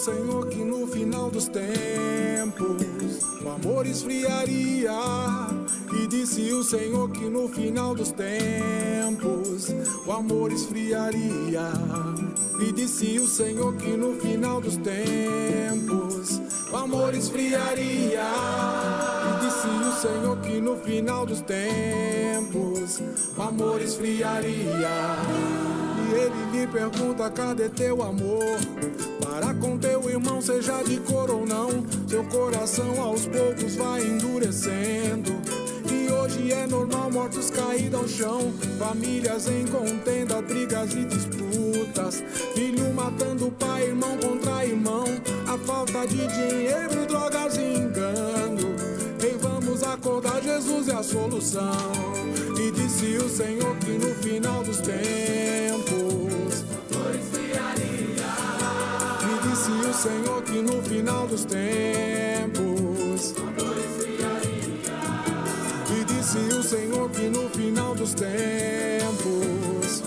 Senhor que no final dos tempos o amor esfriaria. E disse o Senhor que no final dos tempos o amor esfriaria. E disse o Senhor que no final dos tempos o amor esfriaria. E disse o Senhor que no final dos tempos o amor esfriaria. E ele lhe pergunta: cadê teu amor? Para com teu irmão, seja de cor ou não, seu coração aos poucos vai endurecendo. E hoje é normal mortos caídos ao chão, famílias em contenda, brigas e disputas, filho matando pai, irmão contra irmão, a falta de dinheiro, drogas e engano. Ei, vamos acordar, Jesus é a solução. E disse o Senhor que no final dos tempos disse o Senhor que no final dos tempos e disse o Senhor que no final dos tempos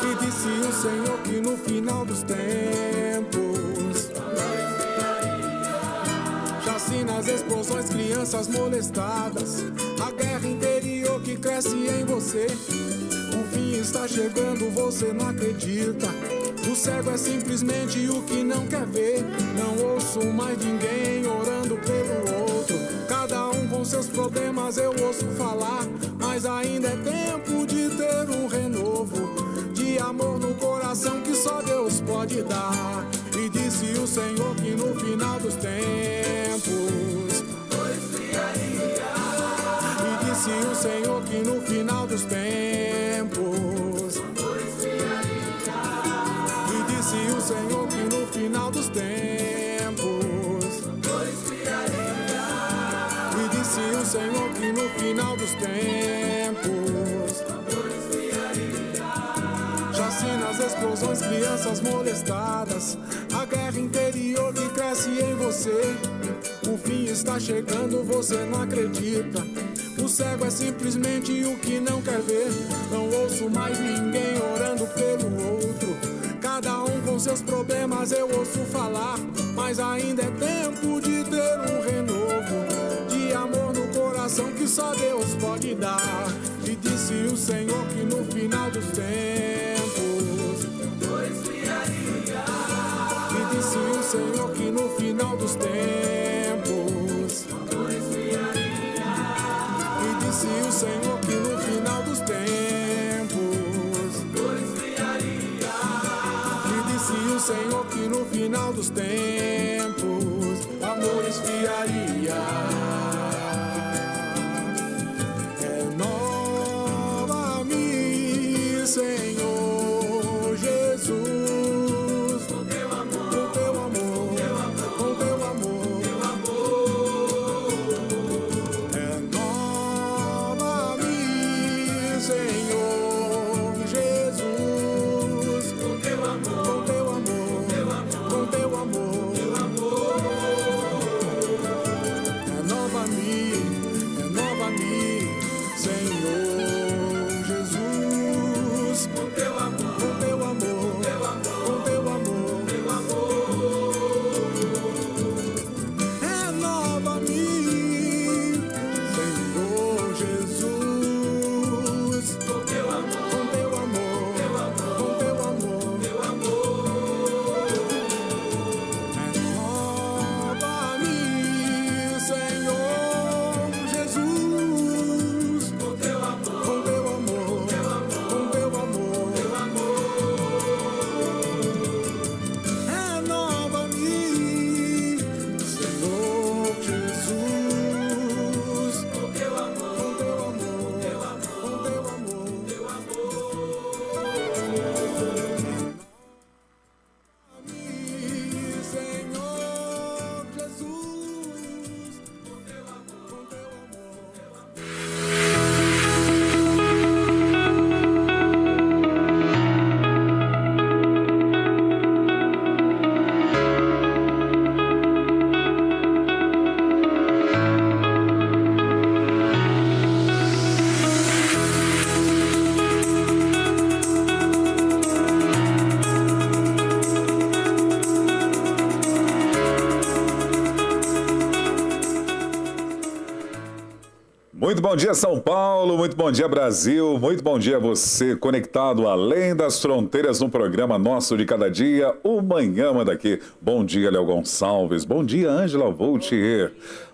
e disse o Senhor que no final dos tempos chacinas, explosões, crianças molestadas, a guerra interior que cresce em você. O fim está chegando, você não acredita. O cego é simplesmente o que não quer ver. Não ouço mais ninguém orando pelo outro. Cada um com seus problemas eu ouço falar. Mas ainda é tempo de ter um renovo de amor no coração que só Deus pode dar. E disse o Senhor que no final dos tempos e disse o Senhor que no final dos tempos disse o Senhor que no final dos tempos e disse o Senhor que no final dos tempos chacinas, explosões, crianças molestadas, a guerra interior que cresce em você. O fim está chegando, você não acredita. O cego é simplesmente o que não quer ver. Não ouço mais ninguém orando pelo outro. Cada um com seus problemas eu ouço falar. Mas ainda é tempo de ter um renovo de amor no coração que só Deus pode dar. E disse o Senhor que no final dos tempos e disse o Senhor que no final dos tempos e disse o Senhor que no final dos tempos e disse o Senhor que no final dos tempos o amor esfriaria. Renova-me, Senhor Jesus, com teu amor, com teu amor, com teu amor, teu amor. Renova-me, Senhor Jesus, com teu amor, com teu amor, com teu amor, teu amor. Muito bom dia, São Paulo, muito bom dia, Brasil, muito bom dia a você conectado além das fronteiras no programa nosso de cada dia, o Manhã Manda Aqui. Bom dia, Léo Gonçalves, bom dia, Ângela Voltier.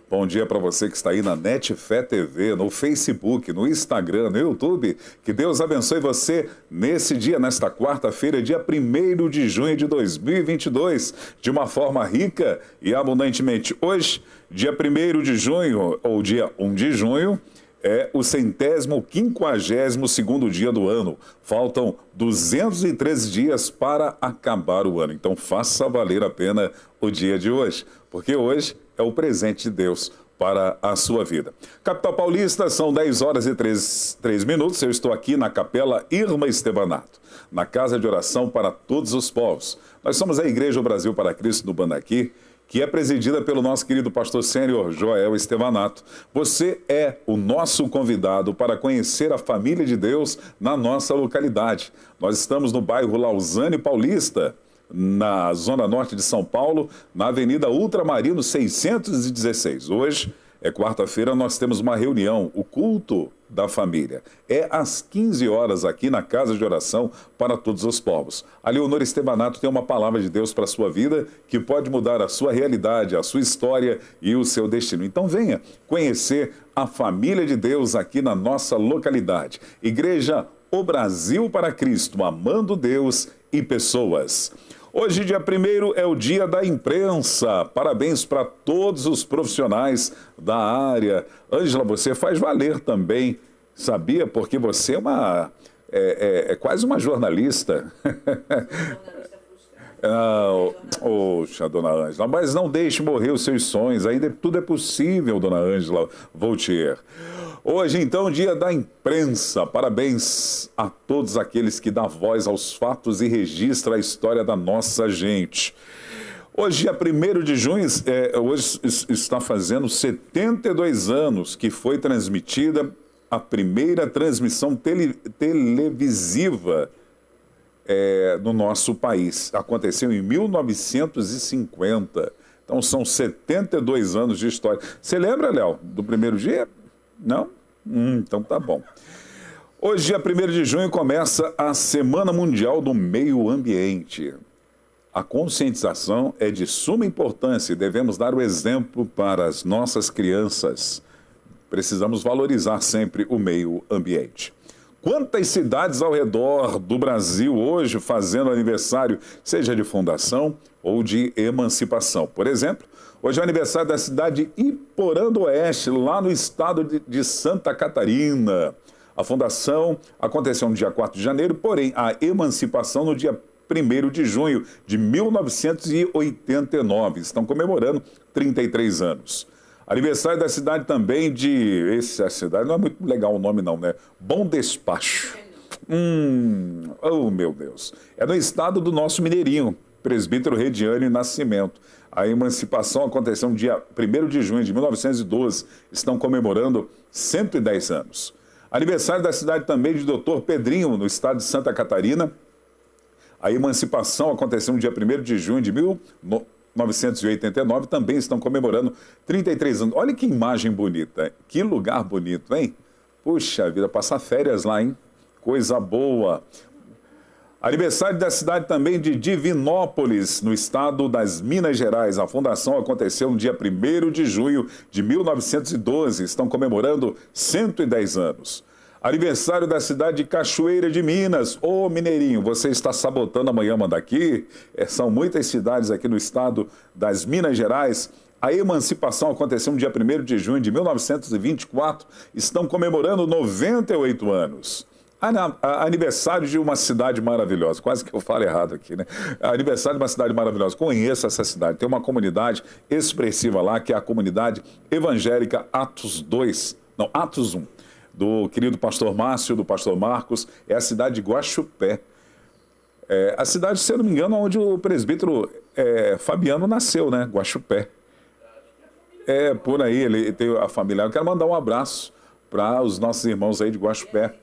Bom dia para você que está aí na Netfé TV, no Facebook, no Instagram, no YouTube. Que Deus abençoe você nesse dia, nesta quarta-feira, dia 1º de junho de 2022, de uma forma rica e abundantemente. Hoje, dia 1º de junho, ou dia 1 de junho, é o 152º dia do ano. Faltam 213 dias para acabar o ano. Então faça valer a pena o dia de hoje, porque hoje é o presente de Deus para a sua vida. Capital Paulista, são 10 horas e 3 minutos. Eu estou aqui na Capela Irma Estevanato, na Casa de Oração para Todos os Povos. Nós somos a Igreja Brasil para Cristo do Bandaqui, que é presidida pelo nosso querido pastor sênior Joel Estevanato. Você é o nosso convidado para conhecer a família de Deus na nossa localidade. Nós estamos no bairro Lausanne Paulista, na Zona Norte de São Paulo, na Avenida Ultramarino 616. Hoje é quarta-feira, nós temos uma reunião, o culto da família. É às 15 horas aqui na Casa de Oração para Todos os Povos. A Leonor Estevanato tem uma palavra de Deus para a sua vida que pode mudar a sua realidade, a sua história e o seu destino. Então venha conhecer a família de Deus aqui na nossa localidade. Igreja O Brasil para Cristo, amando Deus e pessoas. Hoje, dia 1º, é o dia da imprensa. Parabéns para todos os profissionais da área. Ângela, você faz valer também, sabia? Porque você é quase uma jornalista. Poxa, dona Ângela, mas não deixe morrer os seus sonhos, ainda tudo é possível, dona Ângela Voltier. Hoje, então, dia da imprensa. Parabéns a todos aqueles que dão voz aos fatos e registram a história da nossa gente. Hoje, dia 1º de junho, hoje está fazendo 72 anos que foi transmitida a primeira transmissão televisiva no nosso país. Aconteceu em 1950. Então, são 72 anos de história. Você lembra, Léo, do primeiro dia? Não? Então tá bom. Hoje, dia 1º de junho, começa a Semana Mundial do Meio Ambiente. A conscientização é de suma importância e devemos dar o exemplo para as nossas crianças. Precisamos valorizar sempre o meio ambiente. Quantas cidades ao redor do Brasil hoje fazendo aniversário, seja de fundação ou de emancipação? Por exemplo, hoje é o aniversário da cidade de Iporã do Oeste, lá no estado de Santa Catarina. A fundação aconteceu no dia 4 de janeiro, porém a emancipação no dia 1º de junho de 1989. Estão comemorando 33 anos. Aniversário da cidade também de... Essa cidade não é muito legal o nome não, né? Bom Despacho. Oh, meu Deus. É no estado do nosso mineirinho, presbítero Rediane Nascimento. A emancipação aconteceu no dia 1º de junho de 1912. Estão comemorando 110 anos. Aniversário da cidade também de Dr. Pedrinho, no estado de Santa Catarina. A emancipação aconteceu no dia 1º de junho de 1989, também estão comemorando 33 anos. Olha que imagem bonita, que lugar bonito, hein? Puxa vida, passar férias lá, hein? Coisa boa. Aniversário da cidade também de Divinópolis, no estado das Minas Gerais. A fundação aconteceu no dia 1º de junho de 1912. Estão comemorando 110 anos. Aniversário da cidade de Cachoeira de Minas. Ô, mineirinho, você está sabotando amanhã, manda aqui. São muitas cidades aqui no estado das Minas Gerais. A emancipação aconteceu no dia 1º de junho de 1924. Estão comemorando 98 anos. Aniversário de uma cidade maravilhosa. Quase que eu falo errado aqui, né? Aniversário de uma cidade maravilhosa. Conheça essa cidade. Tem uma comunidade expressiva lá, que é a comunidade evangélica Atos 1. Do querido pastor Márcio, do pastor Marcos, é a cidade de Guaxupé. A cidade, se eu não me engano, onde o presbítero Fabiano nasceu, né? Guaxupé. Por aí, ele tem a família. Eu quero mandar um abraço para os nossos irmãos aí de Guaxupé.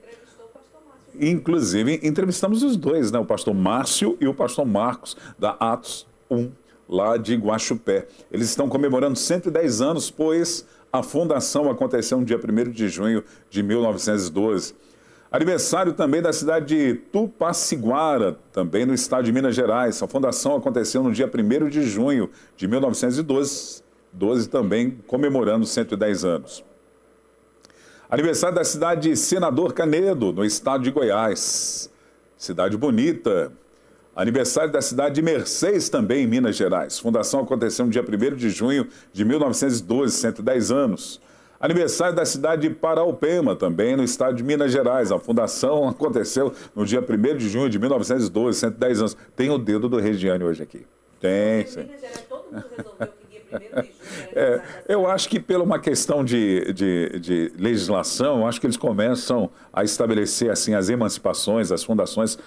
Inclusive, entrevistamos os dois, né? O pastor Márcio e o pastor Marcos, da Atos 1, lá de Guaxupé. Eles estão comemorando 110 anos, pois A fundação aconteceu no dia 1º de junho de 1912. Aniversário também da cidade de Tupaciguara, também no estado de Minas Gerais. A fundação aconteceu no dia 1º de junho de 1912, também comemorando 110 anos. Aniversário da cidade de Senador Canedo, no estado de Goiás. Cidade bonita. Aniversário da cidade de Mercês, também em Minas Gerais. Fundação aconteceu no dia 1º de junho de 1912, 110 anos. Aniversário da cidade de Paraupema, também no estado de Minas Gerais. A fundação aconteceu no dia 1º de junho de 1912, 110 anos. Tem o dedo do Regiane hoje aqui. Tem, sim. Minas Gerais, todo mundo resolveu que dia 1º de junho eu acho que por uma questão de legislação, eu acho que eles começam a estabelecer assim as emancipações, as fundações.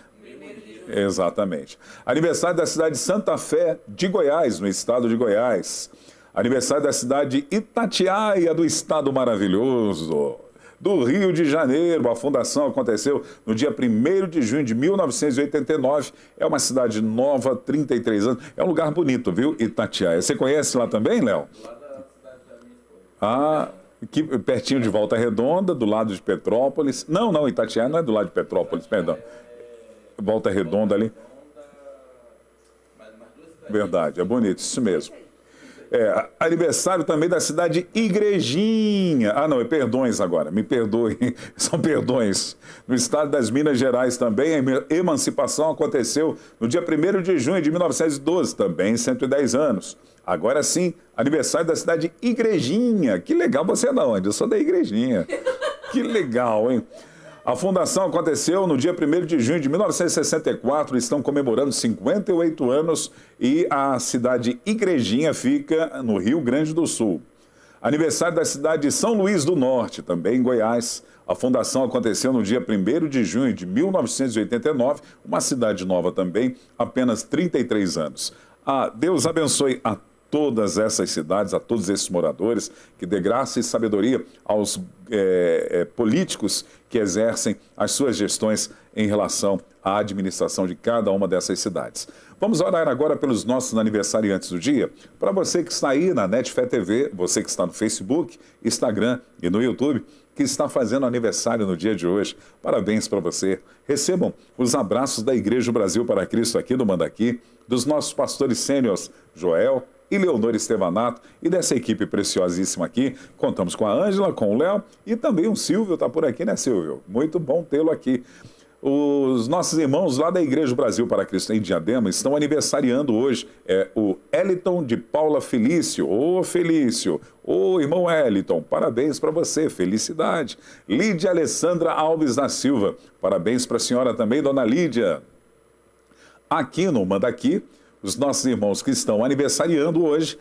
Exatamente. Aniversário da cidade de Santa Fé de Goiás, no estado de Goiás. Aniversário da cidade de Itatiaia, do estado maravilhoso do Rio de Janeiro. A fundação aconteceu no dia 1º de junho de 1989. É uma cidade nova, 33 anos. É um lugar bonito, viu, Itatiaia. Você conhece lá também, Léo? Lá da cidade da minha esposa. Aqui, pertinho de Volta Redonda, do lado de Petrópolis. Não, Itatiaia não é do lado de Petrópolis, perdão. Volta Redonda ali. Verdade, é bonito, isso mesmo. Aniversário também da cidade de Igrejinha. Não, é Perdões agora, me perdoem, são Perdões. No estado das Minas Gerais também, a emancipação aconteceu no dia 1º de junho de 1912, também 110 anos. Agora sim, aniversário da cidade de Igrejinha. Que legal, você é da onde? Eu sou da Igrejinha. Que legal, hein? A fundação aconteceu no dia 1º de junho de 1964, estão comemorando 58 anos e a cidade de Igrejinha fica no Rio Grande do Sul. Aniversário da cidade de São Luís do Norte, também em Goiás. A fundação aconteceu no dia 1º de junho de 1989, uma cidade nova também, apenas 33 anos. Deus abençoe a todas essas cidades, a todos esses moradores, que dê graça e sabedoria aos políticos que exercem as suas gestões em relação à administração de cada uma dessas cidades. Vamos orar agora pelos nossos aniversariantes do dia. Para você que está aí na Netfé TV, você que está no Facebook, Instagram e no YouTube, que está fazendo aniversário no dia de hoje, parabéns para você. Recebam os abraços da Igreja Brasil para Cristo aqui do Mandaqui, dos nossos pastores sêniores Joel e Leonor Estevanato, e dessa equipe preciosíssima aqui. Contamos com a Ângela, com o Léo e também o Silvio, está por aqui, né, Silvio? Muito bom tê-lo aqui. Os nossos irmãos lá da Igreja Brasil para Cristo em Diadema estão aniversariando hoje. O Eliton de Paula Felício. Ô Felício, ô irmão Eliton, parabéns para você, felicidade. Lídia Alessandra Alves da Silva, parabéns para a senhora também, dona Lídia. Aqui no Mandaqui, os nossos irmãos que estão aniversariando hoje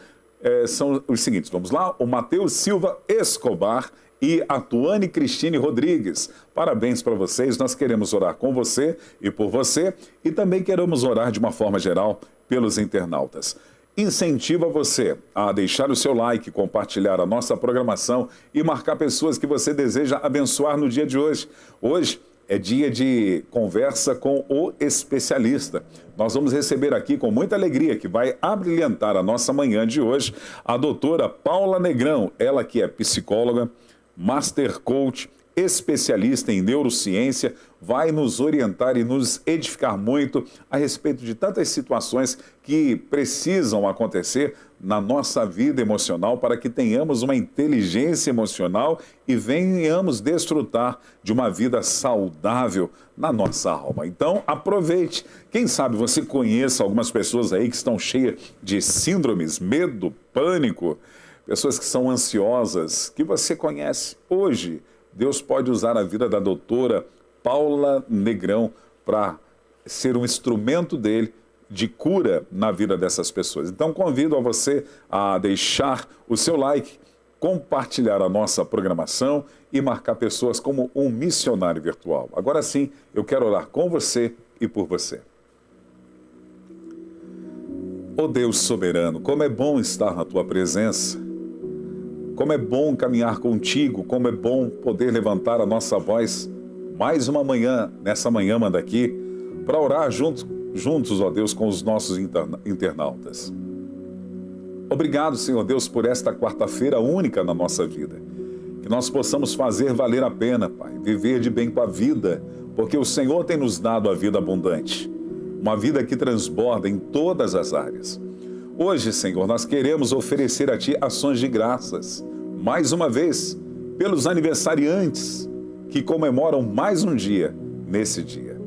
são os seguintes, vamos lá, o Matheus Silva Escobar e a Tuane Cristine Rodrigues. Parabéns para vocês, nós queremos orar com você e por você e também queremos orar de uma forma geral pelos internautas. Incentiva você a deixar o seu like, compartilhar a nossa programação e marcar pessoas que você deseja abençoar no dia de hoje. Hoje é dia de conversa com o especialista. Nós vamos receber aqui com muita alegria, que vai abrilhantar a nossa manhã de hoje, a doutora Paula Negrão, ela que é psicóloga, master coach, especialista em neurociência, vai nos orientar e nos edificar muito a respeito de tantas situações que precisam acontecer na nossa vida emocional para que tenhamos uma inteligência emocional e venhamos desfrutar de uma vida saudável na nossa alma. Então, aproveite. Quem sabe você conheça algumas pessoas aí que estão cheias de síndromes, medo, pânico, pessoas que são ansiosas, que você conhece. Hoje, Deus pode usar a vida da doutora Paula Negrão para ser um instrumento dele de cura na vida dessas pessoas. Então, convido a você a deixar o seu like, compartilhar a nossa programação e marcar pessoas como um missionário virtual. Agora sim, eu quero orar com você e por você. Ó Deus soberano, como é bom estar na tua presença. Como é bom caminhar contigo, como é bom poder levantar a nossa voz mais uma manhã, nessa manhã Mandaqui, para orar juntos, ó Deus, com os nossos internautas. Obrigado, Senhor Deus, por esta quarta-feira única na nossa vida. Que nós possamos fazer valer a pena, Pai, viver de bem com a vida, porque o Senhor tem nos dado a vida abundante, uma vida que transborda em todas as áreas. Hoje, Senhor, nós queremos oferecer a Ti ações de graças, mais uma vez, pelos aniversariantes que comemoram mais um dia nesse dia.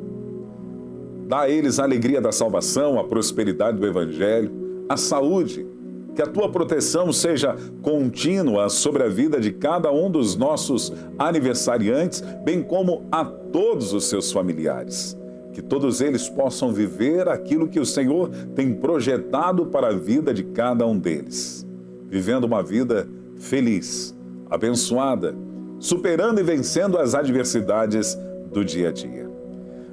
Dá a eles a alegria da salvação, a prosperidade do Evangelho, a saúde, que a Tua proteção seja contínua sobre a vida de cada um dos nossos aniversariantes, bem como a todos os seus familiares. Que todos eles possam viver aquilo que o Senhor tem projetado para a vida de cada um deles. Vivendo uma vida feliz, abençoada, superando e vencendo as adversidades do dia a dia.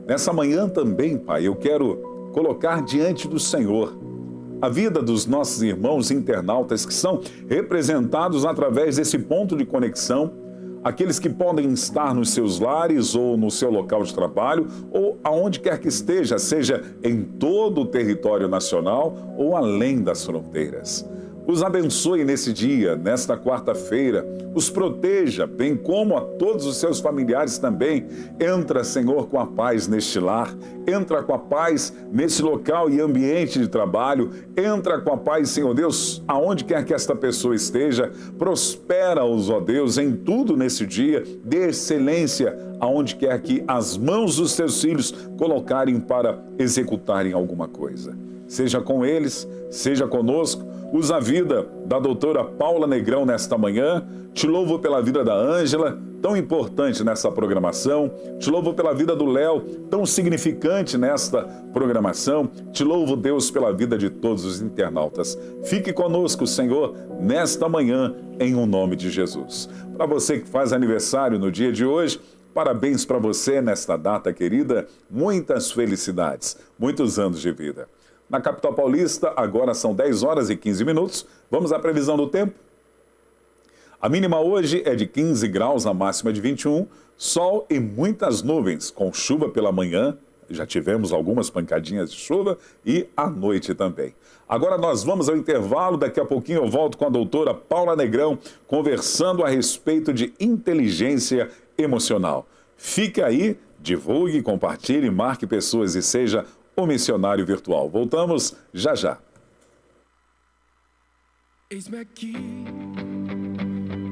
Nessa manhã também, Pai, eu quero colocar diante do Senhor a vida dos nossos irmãos internautas que são representados através desse ponto de conexão, aqueles que podem estar nos seus lares ou no seu local de trabalho ou aonde quer que esteja, seja em todo o território nacional ou além das fronteiras. Os abençoe nesse dia, nesta quarta-feira, os proteja, bem como a todos os seus familiares também. Entra, Senhor, com a paz neste lar, entra com a paz nesse local e ambiente de trabalho, entra com a paz, Senhor Deus, aonde quer que esta pessoa esteja, prospera-os, ó Deus, em tudo nesse dia, dê excelência aonde quer que as mãos dos teus filhos colocarem para executarem alguma coisa. Seja com eles, seja conosco. Usa a vida da doutora Paula Negrão nesta manhã. Te louvo pela vida da Ângela, tão importante nessa programação. Te louvo pela vida do Léo, tão significante nesta programação. Te louvo, Deus, pela vida de todos os internautas. Fique conosco, Senhor, nesta manhã, em o nome de Jesus. Para você que faz aniversário no dia de hoje, parabéns para você nesta data querida. Muitas felicidades, muitos anos de vida. Na capital paulista, agora são 10 horas e 15 minutos. Vamos à previsão do tempo? A mínima hoje é de 15 graus, a máxima de 21. Sol e muitas nuvens, com chuva pela manhã. Já tivemos algumas pancadinhas de chuva e à noite também. Agora nós vamos ao intervalo. Daqui a pouquinho eu volto com a doutora Paula Negrão, conversando a respeito de inteligência emocional. Fique aí, divulgue, compartilhe, marque pessoas e seja o missionário virtual. Voltamos já já. Eis-me aqui,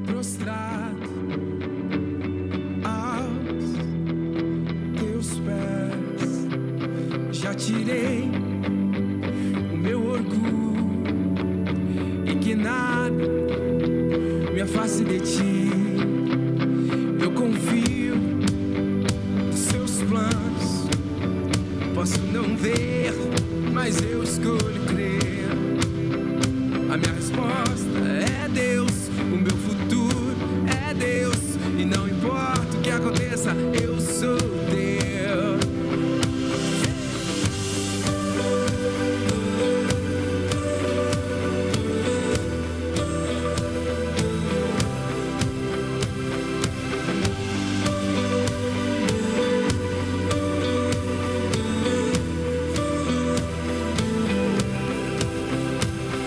prostrado aos teus pés. Já tirei o meu orgulho e que nada me afaste de ti. Eu confio nos seus planos. Posso não ver, mas eu escolho crer. A minha resposta é Deus, o meu futuro é Deus. E não importa o que aconteça, eu sou Deus.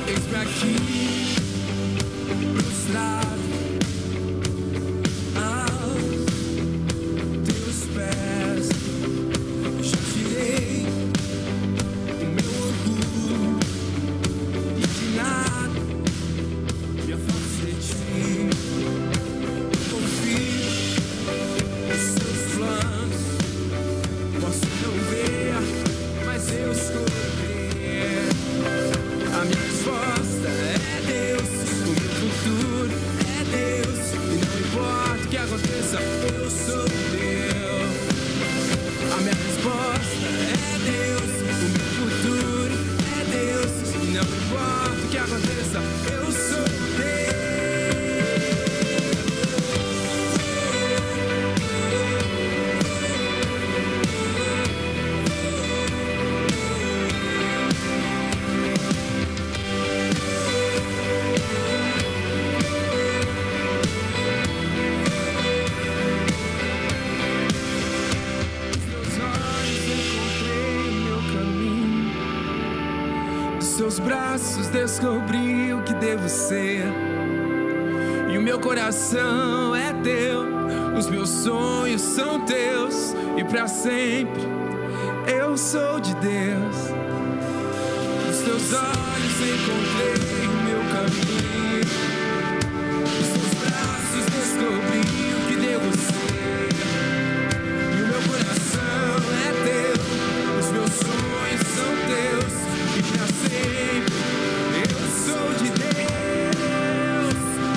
Eis-me aqui, prostrado braços descobri o que devo ser. E o meu coração é teu, os meus sonhos são teus, e pra sempre eu sou de Deus. Nos teus olhos encontrei o meu caminho, nos teus braços descobri o que devo ser. E o meu coração é teu, os meus sonhos são teus, e pra sempre eu sou de Deus.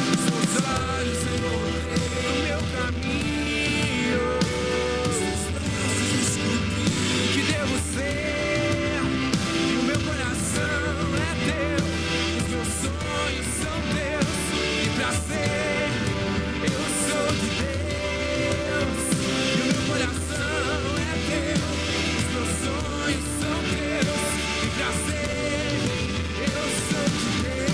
Nos teus olhos encontrei o meu caminho, nos teus braços descobri o que devo ser. E o meu coração é teu, os meus sonhos são teus, e pra sempre eu sou de Deus. E o meu coração é teu, os meus sonhos são teus, e pra sempre eu sou de Deus.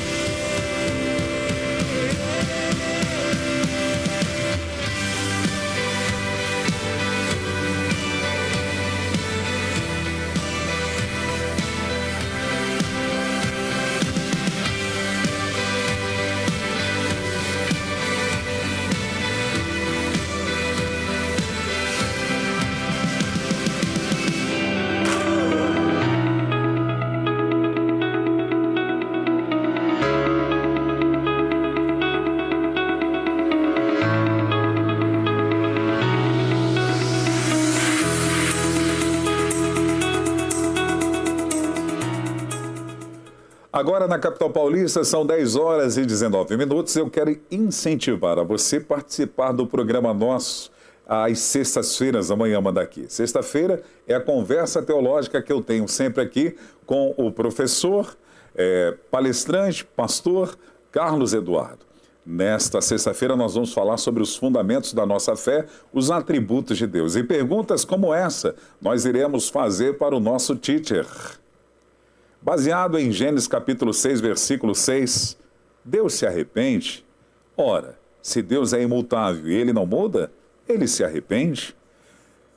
Agora na capital paulista são 10 horas e 19 minutos. Eu quero incentivar a você participar do programa nosso às sextas-feiras, amanhã manda aqui. Sexta-feira é a conversa teológica que eu tenho sempre aqui com o professor, palestrante, pastor Carlos Eduardo. Nesta sexta-feira nós vamos falar sobre os fundamentos da nossa fé, os atributos de Deus. E perguntas como essa nós iremos fazer para o nosso teacher. Baseado em Gênesis capítulo 6, versículo 6, Deus se arrepende? Ora, se Deus é imutável e Ele não muda, Ele se arrepende?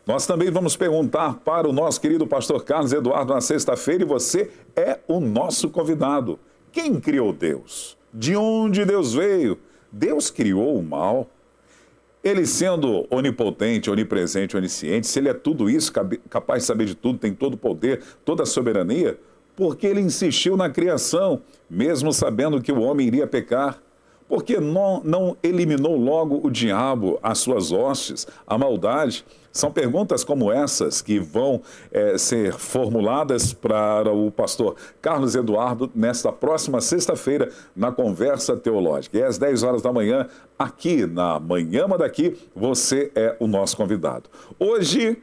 Nós também vamos perguntar para o nosso querido pastor Carlos Eduardo na sexta-feira, e você é o nosso convidado. Quem criou Deus? De onde Deus veio? Deus criou o mal? Ele sendo onipotente, onipresente, onisciente, se Ele é tudo isso, capaz de saber de tudo, tem todo o poder, toda a soberania, porque Ele insistiu na criação, mesmo sabendo que o homem iria pecar? Porque não eliminou logo o diabo, as suas hostes, a maldade? São perguntas como essas que vão ser formuladas para o pastor Carlos Eduardo nesta próxima sexta-feira na Conversa Teológica. E às 10 horas da manhã, aqui na Manhã Daqui, você é o nosso convidado. Hoje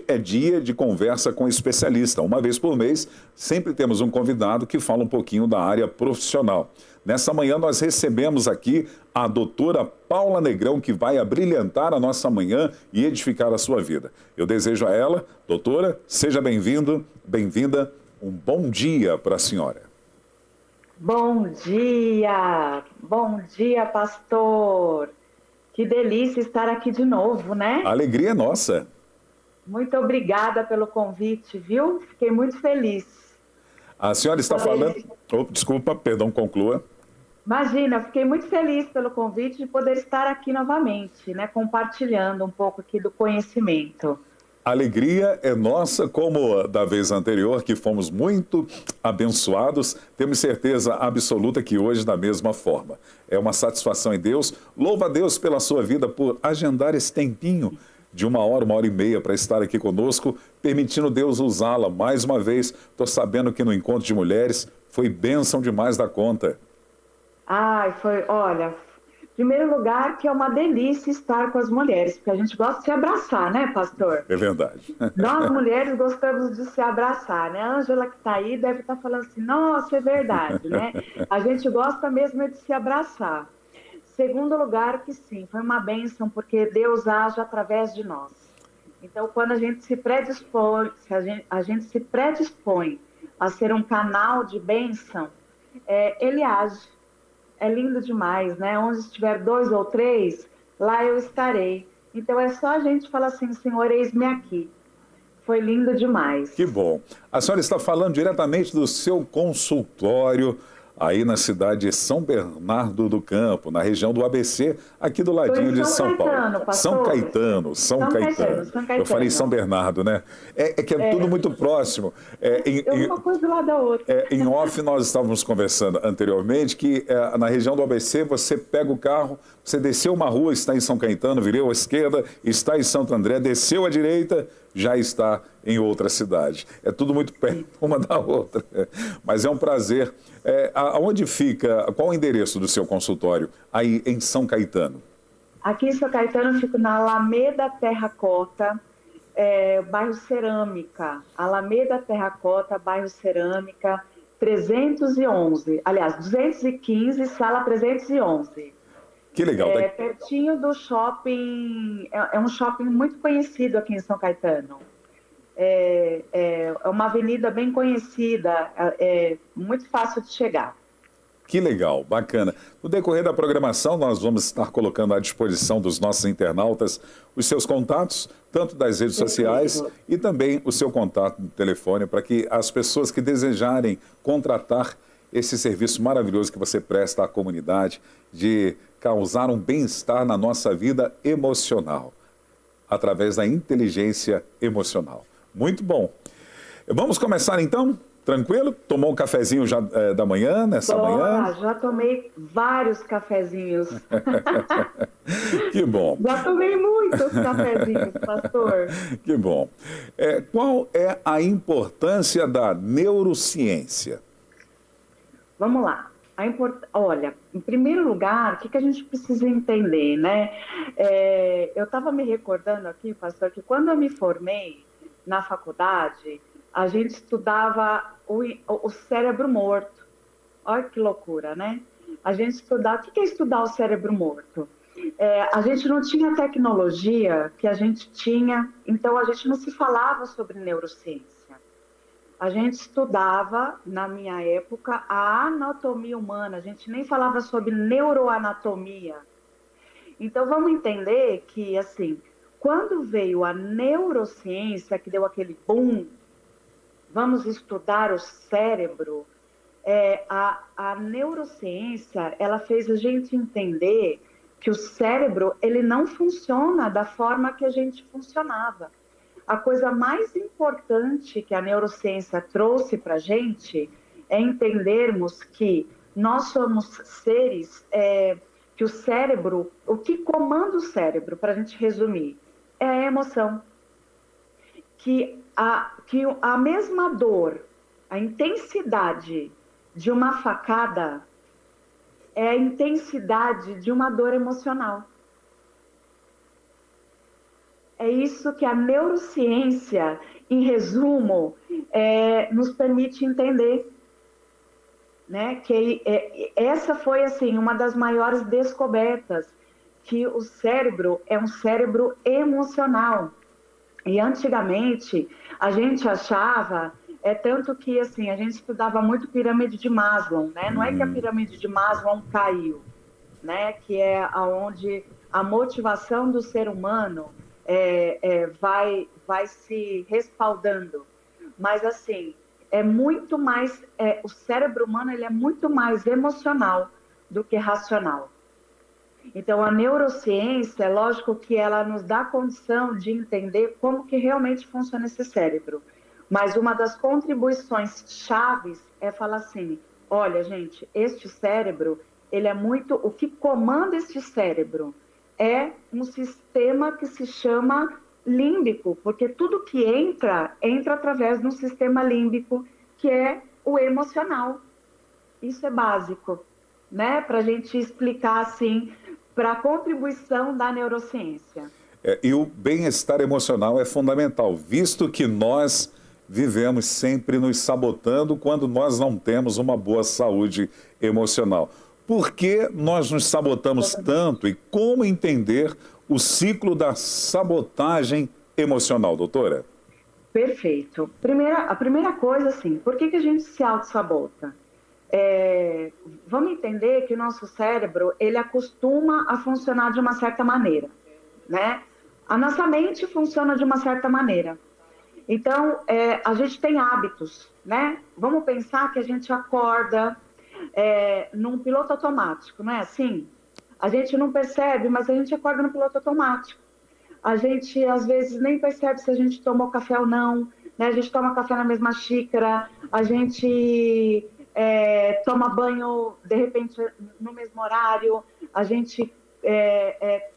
é dia de conversa com especialista. Uma vez por mês, sempre temos um convidado que fala um pouquinho da área profissional. Nessa manhã nós recebemos aqui a doutora Paula Negrão, que vai abrilhantar a nossa manhã e edificar a sua vida. Eu desejo a ela, doutora, seja bem-vinda, um bom dia para a senhora. Bom dia, pastor. Que delícia estar aqui de novo, né? A alegria é nossa. Muito obrigada pelo convite, viu? Fiquei muito feliz. A senhora está falando... desculpa, perdão, conclua. Imagina, fiquei muito feliz pelo convite de poder estar aqui novamente, né? Compartilhando um pouco aqui do conhecimento. A alegria é nossa, como da vez anterior, que fomos muito abençoados. Temos certeza absoluta que hoje da mesma forma. É uma satisfação em Deus. Louva a Deus pela sua vida, por agendar esse tempinho de 1 hora e meia para estar aqui conosco, permitindo Deus usá-la mais uma vez. Estou sabendo que no Encontro de Mulheres foi bênção demais da conta. Ai, olha, em primeiro lugar que é uma delícia estar com as mulheres, porque a gente gosta de se abraçar, né, pastor? É verdade. Nós mulheres gostamos de se abraçar, né? A Ângela que está aí deve estar falando assim, nossa, é verdade, né? A gente gosta mesmo de se abraçar. Segundo lugar que sim, foi uma bênção, porque Deus age através de nós. Então, quando a gente se predispõe, a gente se predispõe a ser um canal de bênção, Ele age. É lindo demais, né? Onde estiver 2 ou 3, lá eu estarei. Então é só a gente falar assim, Senhor, eis-me aqui. foi lindo demais. Que bom. A senhora está falando diretamente do seu consultório aí na cidade de São Bernardo do Campo, na região do ABC, aqui do ladinho de São Paulo. São Caetano. Eu falei São Bernardo, né? É que é tudo muito próximo. Uma coisa do lado da outra. Em off, nós estávamos conversando anteriormente que na região do ABC, você pega o carro, você desceu uma rua, está em São Caetano, virou à esquerda, está em Santo André, desceu à direita, já está em outra cidade. É tudo muito perto uma da outra. Mas é um prazer. Aonde fica, qual o endereço do seu consultório aí em São Caetano? Aqui em São Caetano eu fico na Alameda Terracota, bairro Cerâmica. Alameda Terracota, bairro Cerâmica, 311. Aliás, 215, sala 311. Que legal. Pertinho do shopping, é um shopping muito conhecido aqui em São Caetano. É uma avenida bem conhecida, muito fácil de chegar. Que legal, bacana. No decorrer da programação, nós vamos estar colocando à disposição dos nossos internautas os seus contatos, tanto das redes sociais e também o seu contato no telefone, para que as pessoas que desejarem contratar esse serviço maravilhoso que você presta à comunidade, de causar um bem-estar na nossa vida emocional, através da inteligência emocional. Muito bom. Vamos começar então? Tranquilo? Tomou um cafezinho já da manhã, nessa manhã? Já tomei vários cafezinhos. Que bom. Já tomei muitos cafezinhos, pastor. Que bom. Qual é a importância da neurociência? Vamos lá. Olha, em primeiro lugar, o que a gente precisa entender, né? Eu estava me recordando aqui, pastor, que quando eu me formei na faculdade, a gente estudava o cérebro morto. Olha que loucura, né? A gente estudava... O que é estudar o cérebro morto? A gente não tinha a tecnologia que a gente tinha, então a gente não se falava sobre neurociência. A gente estudava, na minha época, a anatomia humana. A gente nem falava sobre neuroanatomia. Então, vamos entender que, assim, quando veio a neurociência, que deu aquele boom, vamos estudar o cérebro, a neurociência, ela fez a gente entender que o cérebro, ele não funciona da forma que a gente funcionava. A coisa mais importante que a neurociência trouxe para a gente é entendermos que nós somos seres, que o cérebro, o que comanda o cérebro, para a gente resumir, é a emoção. Que a mesma dor, a intensidade de uma facada é a intensidade de uma dor emocional. É isso que a neurociência, em resumo, nos permite entender. Né? Que essa foi, assim, uma das maiores descobertas, que o cérebro é um cérebro emocional. E antigamente, a gente achava, tanto que, assim, a gente estudava muito pirâmide de Maslow, né? Não é que a pirâmide de Maslow caiu, né? Que é onde a motivação do ser humano vai se respaldando, mas assim, é muito mais, o cérebro humano, ele é muito mais emocional do que racional. Então, a neurociência, é lógico que ela nos dá condição de entender como que realmente funciona esse cérebro, mas uma das contribuições chaves é falar assim, olha, gente, este cérebro, ele é muito, o que comanda este cérebro é um sistema que se chama límbico, porque tudo que entra através de um sistema límbico, que é o emocional. Isso é básico, né? Para a gente explicar, assim, para a contribuição da neurociência. E o bem-estar emocional é fundamental, visto que nós vivemos sempre nos sabotando quando nós não temos uma boa saúde emocional. Por que nós nos sabotamos tanto e como entender o ciclo da sabotagem emocional, doutora? Perfeito. A primeira coisa, assim, por que a gente se auto-sabota? Vamos entender que o nosso cérebro, ele acostuma a funcionar de uma certa maneira, né? A nossa mente funciona de uma certa maneira. Então, a gente tem hábitos, né? Vamos pensar que a gente acorda num piloto automático, não é assim? A gente não percebe, mas a gente acorda no piloto automático. A gente, às vezes, nem percebe se a gente tomou café ou não, né? A gente toma café na mesma xícara, a gente toma banho, de repente, no mesmo horário, a gente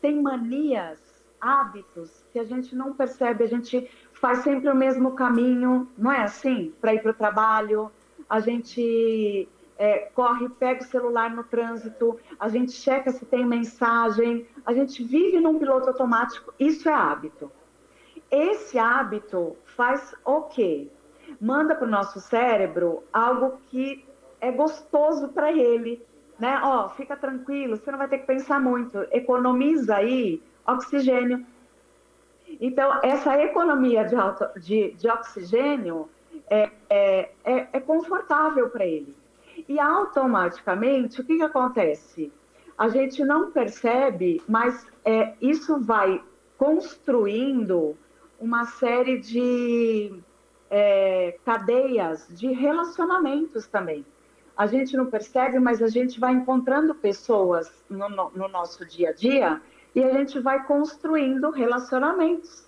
tem manias, hábitos que a gente não percebe, a gente faz sempre o mesmo caminho, não é assim? Para ir para o trabalho, a gente corre, pega o celular no trânsito, a gente checa se tem mensagem, a gente vive num piloto automático, isso é hábito. Esse hábito faz o quê? Manda para o nosso cérebro algo que é gostoso para ele, né? Ó, fica tranquilo, você não vai ter que pensar muito, economiza aí oxigênio. Então, essa economia de oxigênio é confortável para ele. E automaticamente, o que acontece? A gente não percebe, mas isso vai construindo uma série de cadeias de relacionamentos também. A gente não percebe, mas a gente vai encontrando pessoas no nosso dia a dia e a gente vai construindo relacionamentos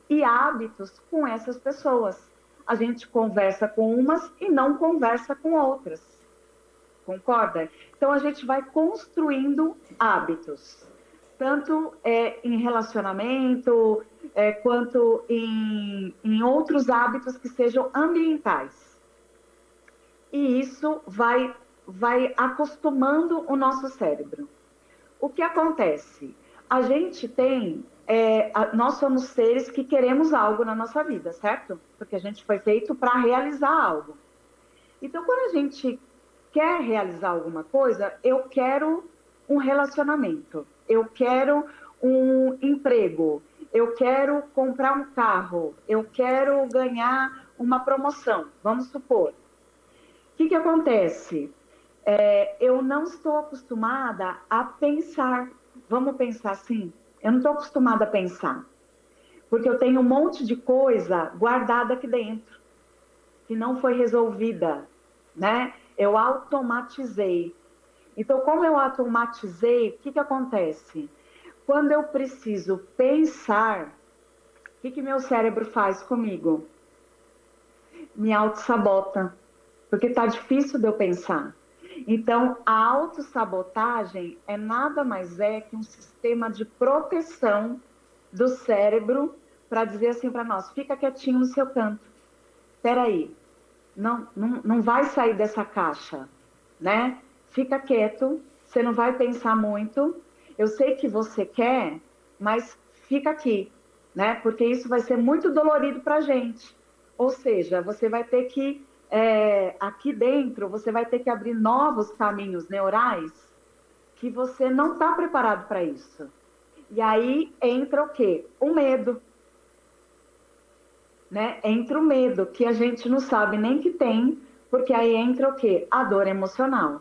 e hábitos com essas pessoas. A gente conversa com umas e não conversa com outras. Concorda? Então, a gente vai construindo hábitos, tanto em relacionamento, quanto em outros hábitos que sejam ambientais. E isso vai acostumando o nosso cérebro. O que acontece? A gente tem... nós somos seres que queremos algo na nossa vida, certo? Porque a gente foi feito para realizar algo. Então, quando a gente quer realizar alguma coisa, eu quero um relacionamento, eu quero um emprego, eu quero comprar um carro, eu quero ganhar uma promoção, vamos supor. O que acontece? Eu não estou acostumada a pensar, vamos pensar assim, eu não estou acostumada a pensar, porque eu tenho um monte de coisa guardada aqui dentro, que não foi resolvida, né? Eu automatizei. Então, como eu automatizei, o que acontece? Quando eu preciso pensar, o que meu cérebro faz comigo? Me autossabota, porque está difícil de eu pensar. Então, a autossabotagem nada mais que um sistema de proteção do cérebro para dizer assim para nós, fica quietinho no seu canto. Espera aí. Não vai sair dessa caixa, né? Fica quieto, você não vai pensar muito. Eu sei que você quer, mas fica aqui, né? Porque isso vai ser muito dolorido para a gente. Ou seja, você vai ter que, aqui dentro, você vai ter que abrir novos caminhos neurais que você não está preparado para isso. E aí entra o quê? O medo. Né? Entra o medo, que a gente não sabe nem que tem, porque aí entra o quê? A dor emocional.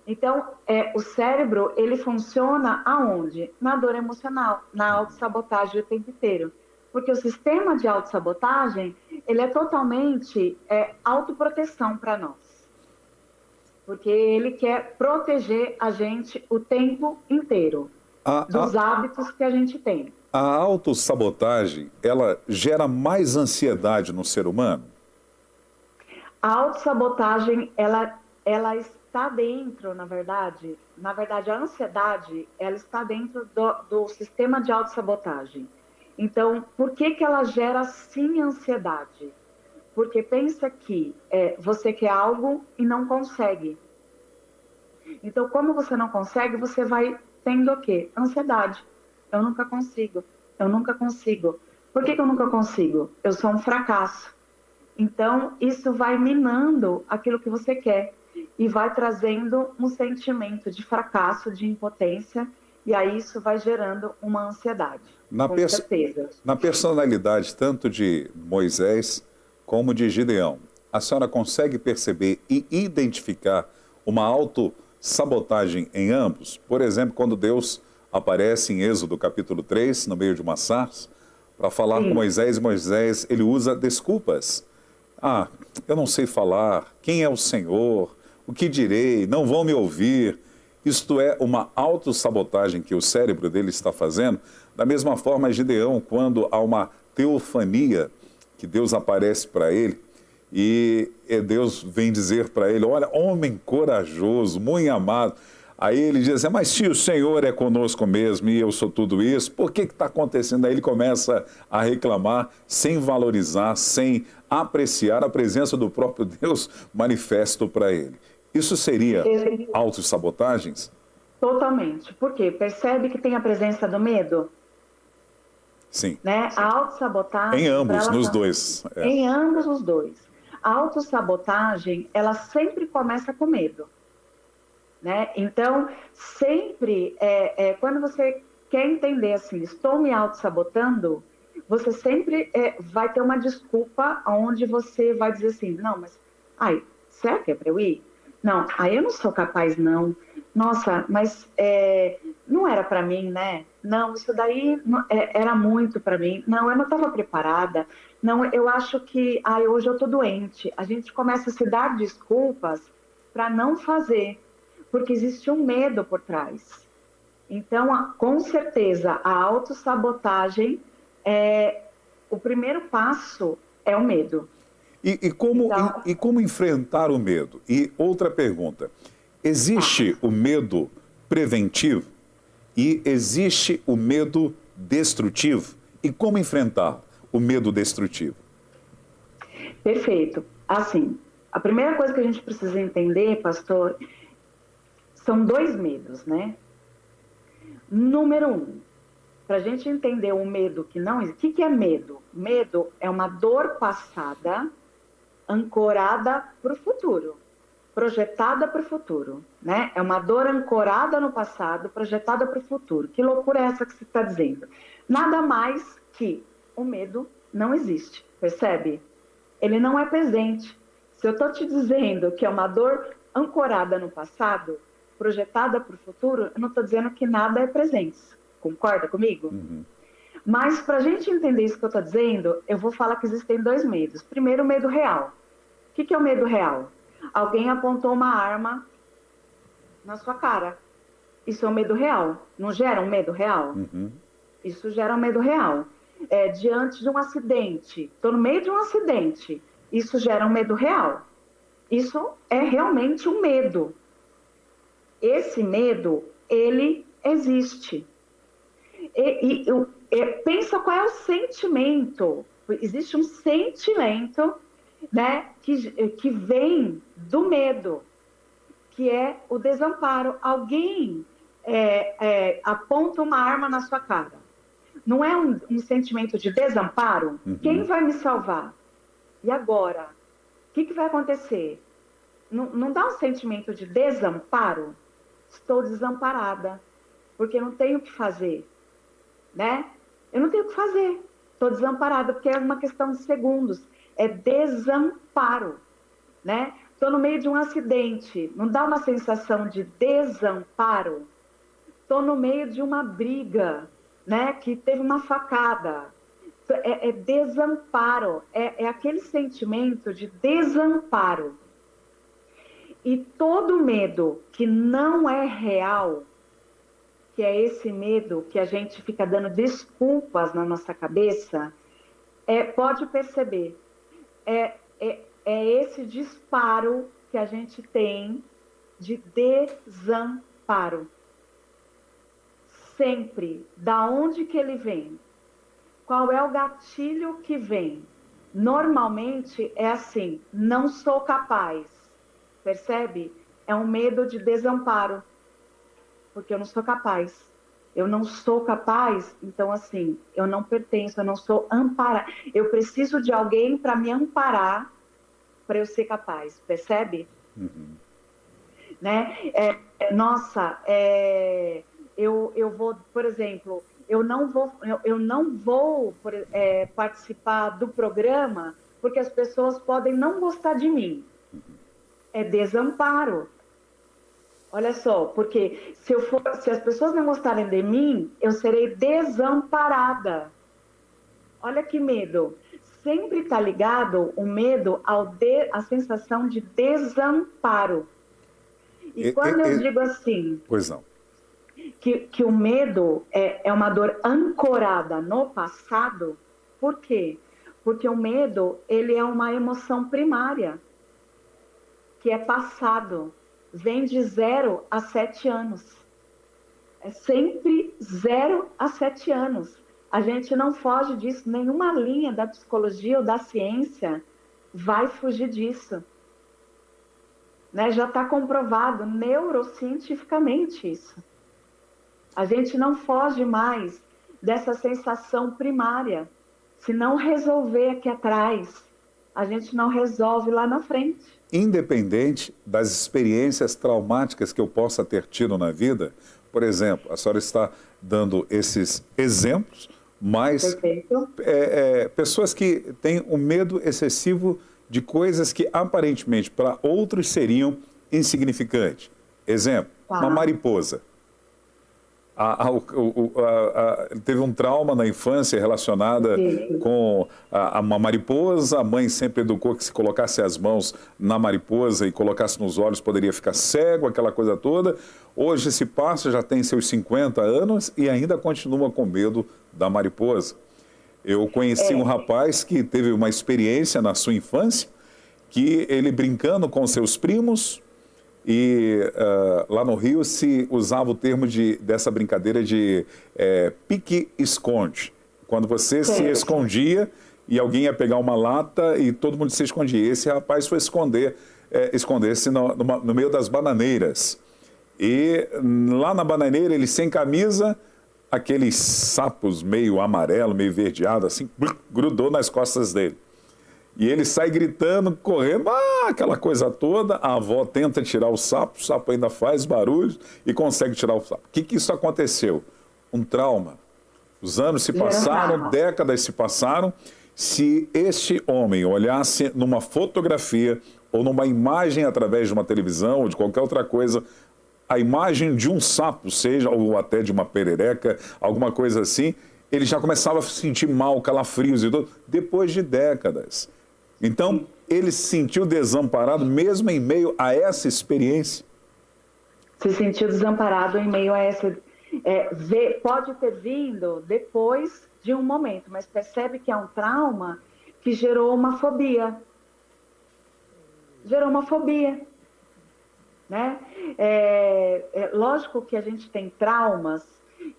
Então, o cérebro, ele funciona aonde? Na dor emocional, na autossabotagem o tempo inteiro. Porque o sistema de autossabotagem, ele é totalmente autoproteção para nós. Porque ele quer proteger a gente o tempo inteiro, dos hábitos que a gente tem. A autossabotagem, ela gera mais ansiedade no ser humano? A autossabotagem, ela está dentro, na verdade, a ansiedade, ela está dentro do sistema de autossabotagem. Então, por que ela gera, sim, ansiedade? Porque pensa que você quer algo e não consegue. Então, como você não consegue, você vai tendo o quê? Ansiedade. Eu nunca consigo, eu nunca consigo. Por que eu nunca consigo? Eu sou um fracasso. Então, isso vai minando aquilo que você quer e vai trazendo um sentimento de fracasso, de impotência, e aí isso vai gerando uma ansiedade, com certeza. Na personalidade tanto de Moisés como de Gideão, a senhora consegue perceber e identificar uma autossabotagem em ambos? Por exemplo, quando Deus aparece em Êxodo capítulo 3, no meio de uma sarça, para falar com Moisés, e Moisés, ele usa desculpas. Ah, eu não sei falar, quem é o Senhor, o que direi, não vão me ouvir. Isto é uma autossabotagem que o cérebro dele está fazendo. Da mesma forma, Gideão, quando há uma teofania, que Deus aparece para ele, e Deus vem dizer para ele, olha, homem corajoso, muito amado. Aí ele diz assim, mas se o Senhor é conosco mesmo e eu sou tudo isso, por que está acontecendo? Aí ele começa a reclamar sem valorizar, sem apreciar a presença do próprio Deus manifesto para ele. Isso seria autossabotagens? Totalmente. Por quê? Percebe que tem a presença do medo? Sim. Né? A autossabotagem... Em ambos, nos dois. Em ambos os dois. A autossabotagem, ela sempre começa com medo. Né? Então, sempre, quando você quer entender assim, estou me autossabotando, você sempre vai ter uma desculpa onde você vai dizer assim, não, mas, ai, será que é para eu ir? Não, aí eu não sou capaz, não. Nossa, mas não era para mim, né? Não, isso daí era muito para mim. Não, eu não estava preparada. Não, eu acho que, hoje eu estou doente. A gente começa a se dar desculpas para não fazer, porque existe um medo por trás. Então, com certeza, a autossabotagem, o primeiro passo é o medo. E como enfrentar o medo? E outra pergunta, existe o medo preventivo e existe o medo destrutivo? E como enfrentar o medo destrutivo? Perfeito. Assim, a primeira coisa que a gente precisa entender, pastor, são dois medos, né? Número 1, para a gente entender o medo que não existe. O que é medo? Medo é uma dor passada ancorada para o futuro, projetada para o futuro, né? É uma dor ancorada no passado, projetada para o futuro. Que loucura é essa que você está dizendo? Nada mais que o medo não existe, percebe? Ele não é presente. Se eu estou te dizendo que é uma dor ancorada no passado, projetada para o futuro, eu não estou dizendo que nada é presente. Concorda comigo? Uhum. Mas para a gente entender isso que eu estou dizendo, eu vou falar que existem dois medos. Primeiro, o medo real. O que é o medo real? Alguém apontou uma arma na sua cara. Isso é um medo real. Não gera um medo real? Uhum. Isso gera um medo real. Diante de um acidente, estou no meio de um acidente, isso gera um medo real. Isso é realmente um medo. Esse medo, ele existe. Pensa qual é o sentimento. Existe um sentimento, né, que vem do medo, que é o desamparo. Alguém aponta uma arma na sua cara. Não é um sentimento de desamparo? Uhum. Quem vai me salvar? E agora? O que vai acontecer? Não dá um sentimento de desamparo? Estou desamparada, porque não tenho o que fazer, né? Eu não tenho o que fazer, estou desamparada, porque é uma questão de segundos, é desamparo, né? Estou no meio de um acidente, não dá uma sensação de desamparo? Estou no meio de uma briga, né? Que teve uma facada, é desamparo, é aquele sentimento de desamparo. E todo medo que não é real, que é esse medo que a gente fica dando desculpas na nossa cabeça, pode perceber, é esse disparo que a gente tem de desamparo. Sempre, da onde que ele vem? Qual é o gatilho que vem? Normalmente é assim, não sou capaz. Percebe? É um medo de desamparo. Porque eu não sou capaz. Eu não sou capaz, então assim, eu não pertenço, eu não sou amparada. Eu preciso de alguém para me amparar para eu ser capaz. Percebe? Uhum. Né? Eu vou, por exemplo, eu não vou participar do programa porque as pessoas podem não gostar de mim. É desamparo. Olha só, porque se as pessoas não gostarem de mim, eu serei desamparada. Olha que medo. Sempre está ligado o medo à sensação de desamparo. E quando eu digo assim, Pois não. que o medo é uma dor ancorada no passado, por quê? Porque o medo, ele é uma emoção primária, que é passado, vem de 0 a 7 anos. É sempre 0 a 7 anos. A gente não foge disso, nenhuma linha da psicologia ou da ciência vai fugir disso. Né? Já está comprovado neurocientificamente isso. A gente não foge mais dessa sensação primária. Se não resolver aqui atrás, a gente não resolve lá na frente. Independente das experiências traumáticas que eu possa ter tido na vida, por exemplo, a senhora está dando esses exemplos, mas pessoas que têm um medo excessivo de coisas que aparentemente para outros seriam insignificantes. Exemplo, uma mariposa. Teve um trauma na infância relacionada com uma mariposa, a mãe sempre educou que se colocasse as mãos na mariposa e colocasse nos olhos poderia ficar cego, aquela coisa toda. Hoje se passa, já tem seus 50 anos e ainda continua com medo da mariposa. Eu conheci um rapaz que teve uma experiência na sua infância, que ele brincando com seus primos, e lá no Rio se usava o termo dessa brincadeira de pique-esconde. Quando você se escondia e alguém ia pegar uma lata e todo mundo se escondia. Esse rapaz foi esconder-se no meio das bananeiras. E lá na bananeira, ele sem camisa, aqueles sapos meio amarelo, meio verdeado, assim, grudou nas costas dele. E ele sai gritando, correndo, aquela coisa toda. A avó tenta tirar o sapo ainda faz barulho e consegue tirar o sapo. O que isso aconteceu? Um trauma. Os anos se passaram, décadas se passaram. Se este homem olhasse numa fotografia ou numa imagem através de uma televisão ou de qualquer outra coisa, a imagem de um sapo, seja, ou até de uma perereca, alguma coisa assim, ele já começava a se sentir mal, calafrios e tudo, depois de décadas. Então, ele se sentiu desamparado mesmo em meio a essa experiência? Se sentiu desamparado em meio a essa... pode ter vindo depois de um momento, mas percebe que é um trauma que gerou uma fobia. Gerou uma fobia. Né? Lógico que a gente tem traumas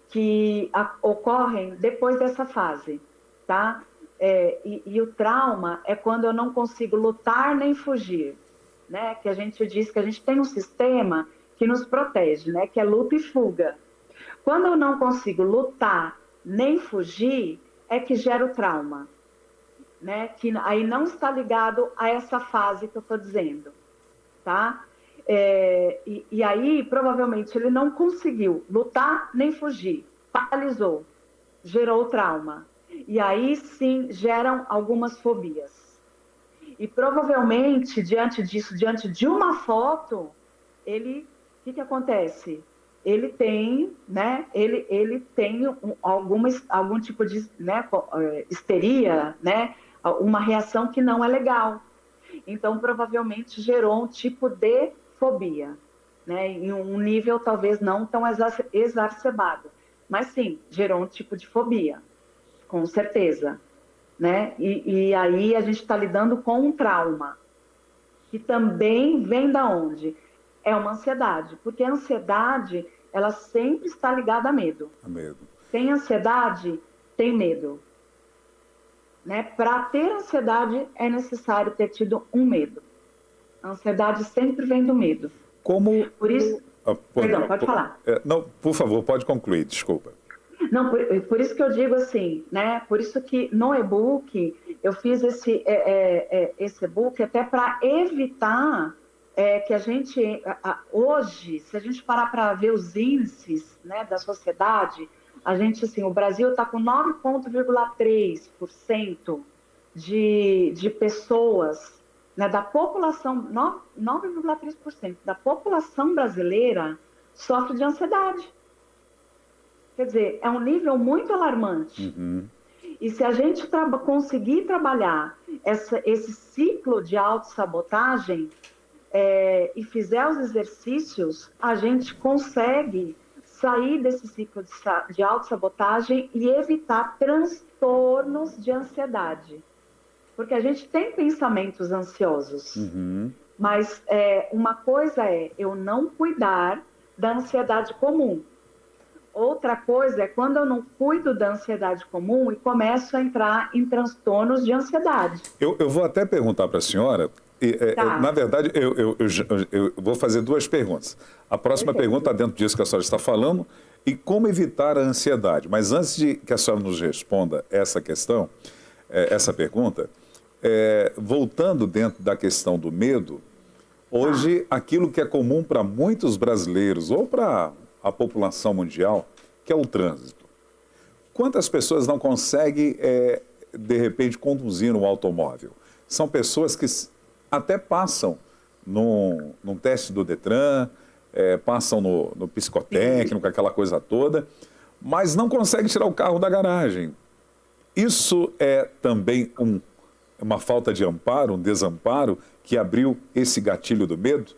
que ocorrem depois dessa fase, tá? E o trauma é quando eu não consigo lutar nem fugir, né? Que a gente diz que a gente tem um sistema que nos protege, né? Que é luta e fuga. Quando eu não consigo lutar nem fugir, é que gera o trauma, né? Que aí não está ligado a essa fase que eu estou dizendo, tá? E aí, provavelmente, ele não conseguiu lutar nem fugir, paralisou, gerou o trauma. E aí, sim, geram algumas fobias. E provavelmente, diante disso, diante de uma foto, o que acontece? Ele tem, né, ele tem algum tipo de, né, histeria, né, uma reação que não é legal. Então, provavelmente, gerou um tipo de fobia, né, em um nível talvez não tão exacerbado. Mas sim, gerou um tipo de fobia, com certeza. Né? E aí a gente está lidando com um trauma, que também vem da onde? É uma ansiedade, porque a ansiedade, ela sempre está ligada a medo. A medo. Tem ansiedade, tem medo. Né? Para ter ansiedade, é necessário ter tido um medo. A ansiedade sempre vem do medo. Como... Por isso... Perdão, pode falar. Não, por favor, pode concluir, desculpa. Não, por isso que eu digo assim, né? Por isso que no e-book eu fiz esse e-book até para evitar que a gente, hoje, se a gente parar para ver os índices, né, da sociedade, a gente, assim, o Brasil está com 9,3% de pessoas, né, da população, 9,3% da população brasileira sofre de ansiedade. Quer dizer, é um nível muito alarmante. Uhum. E se a gente conseguir trabalhar esse ciclo de autossabotagem e fizer os exercícios, a gente consegue sair desse ciclo de autossabotagem e evitar transtornos de ansiedade. Porque a gente tem pensamentos ansiosos, mas uma coisa é eu não cuidar da ansiedade comum. Outra coisa é quando eu não cuido da ansiedade comum e começo a entrar em transtornos de ansiedade. Eu vou até perguntar para a senhora, na verdade, eu vou fazer duas perguntas. A próxima pergunta está dentro disso que a senhora está falando, e como evitar a ansiedade. Mas antes de que a senhora nos responda essa questão, essa pergunta, voltando dentro da questão do medo, hoje aquilo que é comum para muitos brasileiros ou para a população mundial, que é o trânsito. Quantas pessoas não conseguem, de repente, conduzir um automóvel? São pessoas que até passam num teste do Detran, passam no psicotécnico, aquela coisa toda, mas não conseguem tirar o carro da garagem. Isso é também uma falta de amparo, um desamparo que abriu esse gatilho do medo?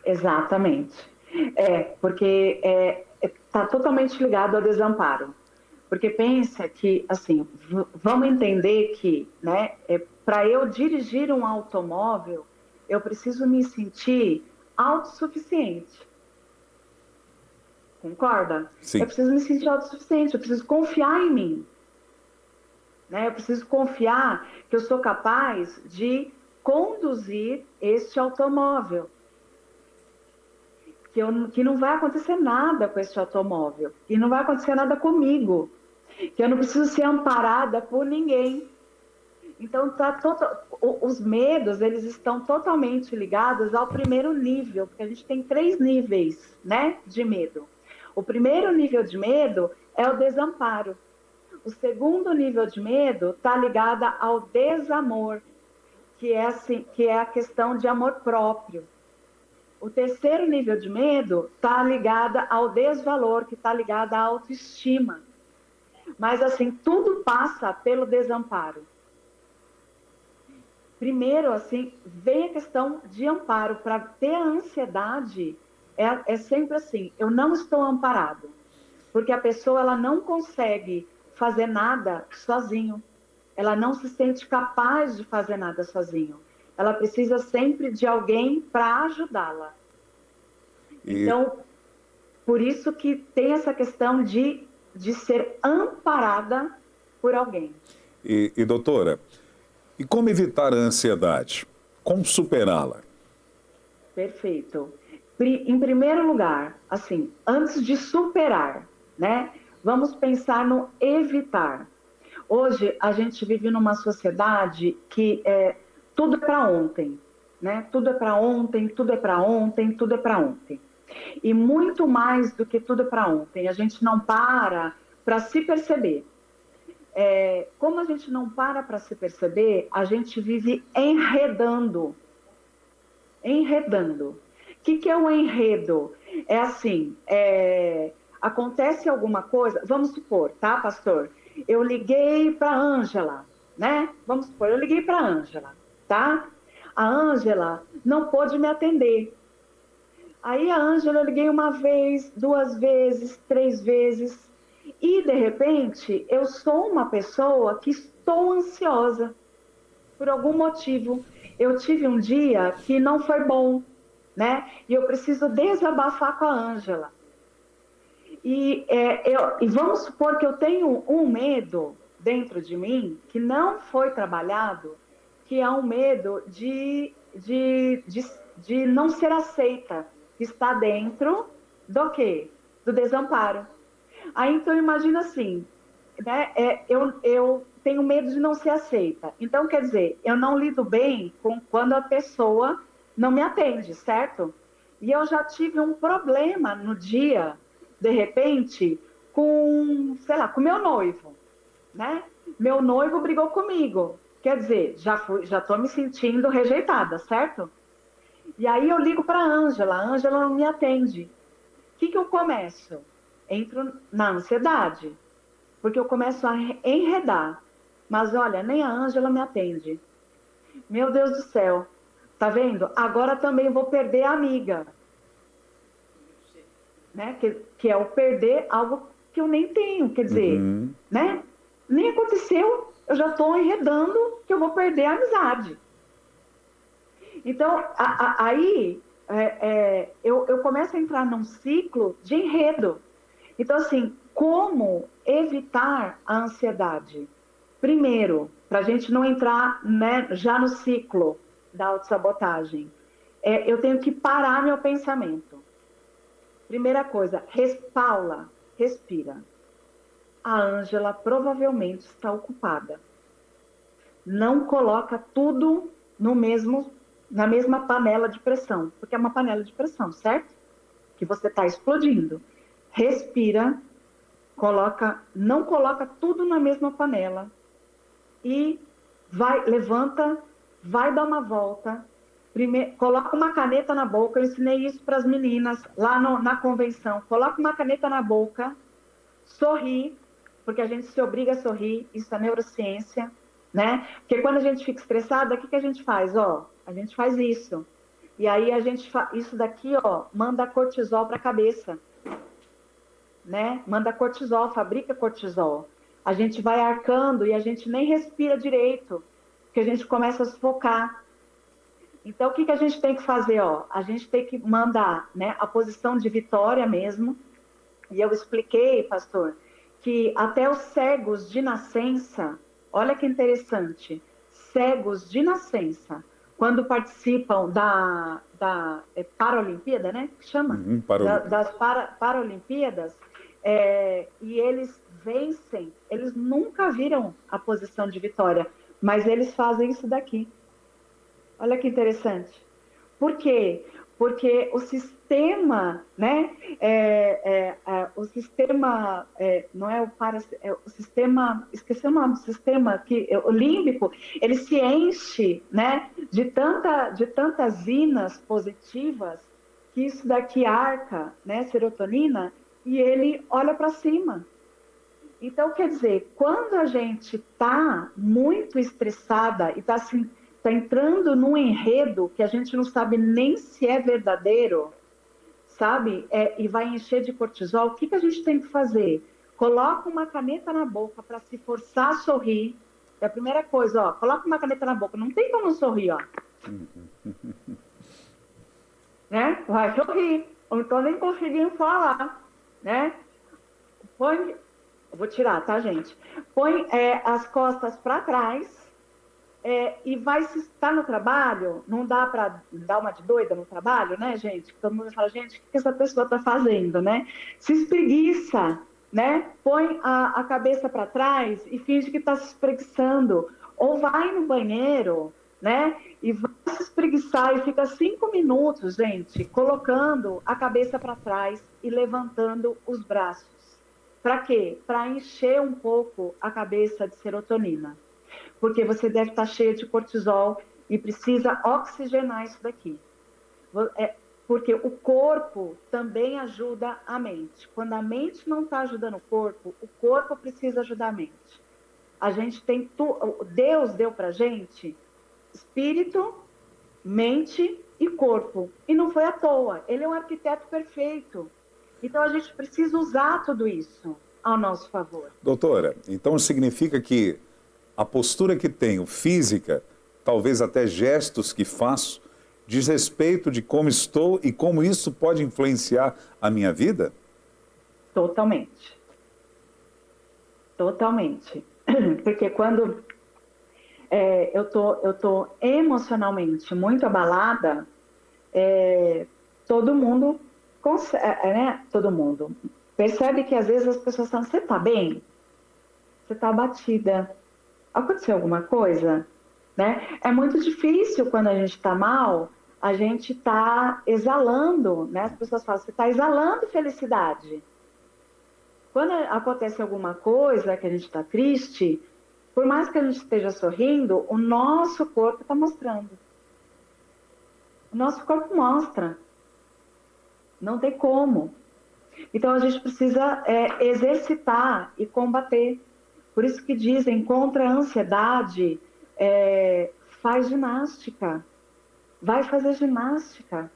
Exatamente. Porque está totalmente ligado ao desamparo. Porque pensa que, assim, vamos entender que, né, para eu dirigir um automóvel, eu preciso me sentir autossuficiente. Concorda? Sim. Eu preciso me sentir autossuficiente, eu preciso confiar em mim. Né? Eu preciso confiar que eu sou capaz de conduzir este automóvel. Que não vai acontecer nada com este automóvel, que não vai acontecer nada comigo, que eu não preciso ser amparada por ninguém. Então, os medos, eles estão totalmente ligados ao primeiro nível, porque a gente tem 3 níveis, né, de medo. O primeiro nível de medo é o desamparo. O segundo nível de medo está ligado ao desamor, que é a questão de amor próprio. O terceiro nível de medo está ligado ao desvalor, que está ligado à autoestima. Mas, assim, tudo passa pelo desamparo. Primeiro, assim, vem a questão de amparo. Para ter a ansiedade, é sempre assim, eu não estou amparado. Porque a pessoa ela não consegue fazer nada sozinho. Ela não se sente capaz de fazer nada sozinho. Ela precisa sempre de alguém para ajudá-la. Então, por isso que tem essa questão de ser amparada por alguém. E doutora, e como evitar a ansiedade? Como superá-la? Perfeito. Em primeiro lugar, assim, antes de superar, né, vamos pensar no evitar. Hoje, a gente vive numa sociedade que tudo é para ontem, né? Tudo é para ontem, tudo é para ontem, tudo é para ontem. E muito mais do que tudo é para ontem, a gente não para se perceber. Como a gente não para se perceber, a gente vive enredando. Enredando. O que é o enredo? É assim, acontece alguma coisa, vamos supor, tá, pastor? Eu liguei para a Ângela, né? Vamos supor, eu liguei para a Ângela, tá? A Ângela não pôde me atender. Aí a Ângela eu liguei 1 vez, 2 vezes, 3 vezes. E, de repente, eu sou uma pessoa que estou ansiosa. Por algum motivo. Eu tive um dia que não foi bom, né? E eu preciso desabafar com a Ângela. E vamos supor que eu tenho um medo dentro de mim que não foi trabalhado, que é um medo de não ser aceita, que está dentro do quê? Do desamparo. Aí, então, imagina assim, né? Eu tenho medo de não ser aceita. Então, quer dizer, eu não lido bem com quando a pessoa não me atende, certo? E eu já tive um problema no dia, de repente, com, sei lá, com meu noivo, né? Meu noivo brigou comigo. Quer dizer, já tô me sentindo rejeitada, certo? E aí eu ligo para a Ângela não me atende. O que eu começo? Entro na ansiedade. porque eu começo a enredar. Mas olha, nem a Ângela me atende. Meu Deus do céu, tá vendo? Agora também vou perder a amiga. Né? Que é o perder algo que eu nem tenho, quer dizer, né? Nem aconteceu, eu já estou enredando que eu vou perder a amizade. Então, aí eu começo a entrar num ciclo de enredo. Então, assim, como evitar a ansiedade? Primeiro, para a gente não entrar, né, já no ciclo da autossabotagem, eu tenho que parar meu pensamento. Primeira coisa, Paula, respira. A Ângela provavelmente está ocupada. Não coloca tudo na mesma panela de pressão, porque é uma panela de pressão, certo? Que você está explodindo. Respira, não coloca tudo na mesma panela e levanta, vai dar uma volta. Primeiro, coloca uma caneta na boca, eu ensinei isso para as meninas lá na convenção. Coloca uma caneta na boca, sorri, porque a gente se obriga a sorrir, isso é neurociência, né? Porque quando a gente fica estressada, o que a gente faz? A gente faz isso. E aí isso daqui, manda cortisol para a cabeça, né? Manda cortisol, fabrica cortisol. A gente vai arcando e a gente nem respira direito, porque a gente começa a sufocar. Então, o que a gente tem que fazer? A gente tem que mandar, né, a posição de vitória mesmo. E eu expliquei, pastor, que até os cegos de nascença, olha que interessante, cegos de nascença, quando participam da Paralimpíada, né? Que chama? Das Paralimpíadas, e eles vencem, eles nunca viram a posição de vitória, mas eles fazem isso daqui. Olha que interessante. Por quê? Porque o sistema, né? O sistema, não é o sistema, esqueci o nome do sistema, o límbico, ele se enche, né? De tantas inas positivas, que isso daqui arca, né? Serotonina, e ele olha para cima. Então, quer dizer, quando a gente está muito estressada e está assim, está entrando num enredo que a gente não sabe nem se é verdadeiro, sabe? E vai encher de cortisol, o que a gente tem que fazer? Coloca uma caneta na boca para se forçar a sorrir. É a primeira coisa, coloca uma caneta na boca. Não tem como não sorrir, né? Vai sorrir. Ou então nem conseguindo falar, né? Vou tirar, tá, gente? Põe as costas para trás. E vai se estar no trabalho, não dá para dar uma de doida no trabalho, né, gente? Todo mundo fala, gente, o que essa pessoa está fazendo, né? Se espreguiça, né? Põe a cabeça para trás e finge que está se espreguiçando. Ou vai no banheiro, né? E vai se espreguiçar e fica 5 minutos, gente, colocando a cabeça para trás e levantando os braços. Para quê? Para encher um pouco a cabeça de serotonina. Porque você deve estar cheia de cortisol e precisa oxigenar isso daqui. Porque o corpo também ajuda a mente. Quando a mente não está ajudando o corpo precisa ajudar a mente. A gente tem Deus deu para a gente espírito, mente e corpo. E não foi à toa. Ele é um arquiteto perfeito. Então a gente precisa usar tudo isso ao nosso favor. Doutora, então significa que a postura que tenho, física, talvez até gestos que faço, diz respeito de como estou e como isso pode influenciar a minha vida? Totalmente. Totalmente. Porque quando eu tô emocionalmente muito abalada, todo mundo né? Todo mundo percebe que às vezes as pessoas falam, você tá bem? Você tá abatida. Aconteceu alguma coisa? Né? É muito difícil quando a gente está mal, a gente está exalando, né? As pessoas falam, você está exalando felicidade. Quando acontece alguma coisa, que a gente está triste, por mais que a gente esteja sorrindo, o nosso corpo está mostrando. O nosso corpo mostra. Não tem como. Então a gente precisa exercitar e combater. Por isso que dizem, contra a ansiedade, faz ginástica. Vai fazer ginástica.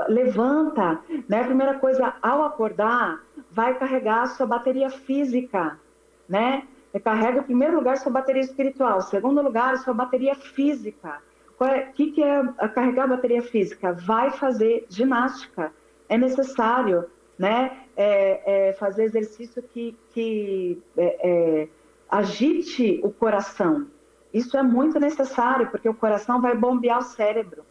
Levanta, né? A primeira coisa, ao acordar, vai carregar a sua bateria física, né? Carrega, em primeiro lugar, sua bateria espiritual. Em segundo lugar, sua bateria física. O que é carregar a bateria física? Vai fazer ginástica. É necessário, né? Fazer exercício que agite o coração. Isso é muito necessário, porque o coração vai bombear o cérebro.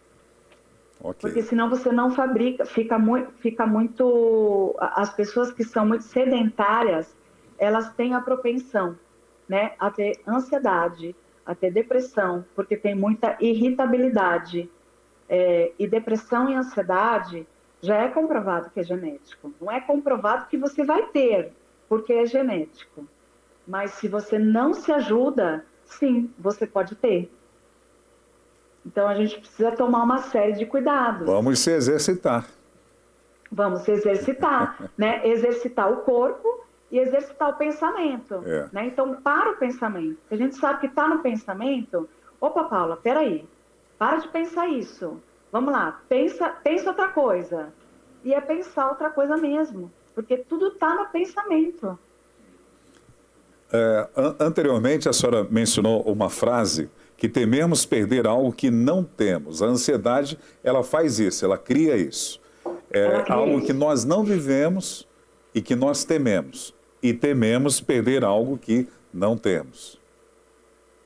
Okay. Porque senão você não fabrica, fica muito... As pessoas que são muito sedentárias, elas têm a propensão, né, a ter ansiedade, a ter depressão, porque tem muita irritabilidade. E depressão e ansiedade já é comprovado que é genético. Não é comprovado que você vai ter, porque é genético. Mas se você não se ajuda, sim, você pode ter. Então a gente precisa tomar uma série de cuidados. Vamos se exercitar. Vamos se exercitar, né? Exercitar o corpo e exercitar o pensamento. Né? Então, para o pensamento. A gente sabe que está no pensamento. Opa, Paula, peraí. Para de pensar isso. Vamos lá, pensa outra coisa. E é pensar outra coisa mesmo. Porque tudo está no pensamento. Anteriormente, a senhora mencionou uma frase que tememos perder algo que não temos. A ansiedade, ela faz isso, ela cria isso. Algo que nós não vivemos e que nós tememos. E tememos perder algo que não temos.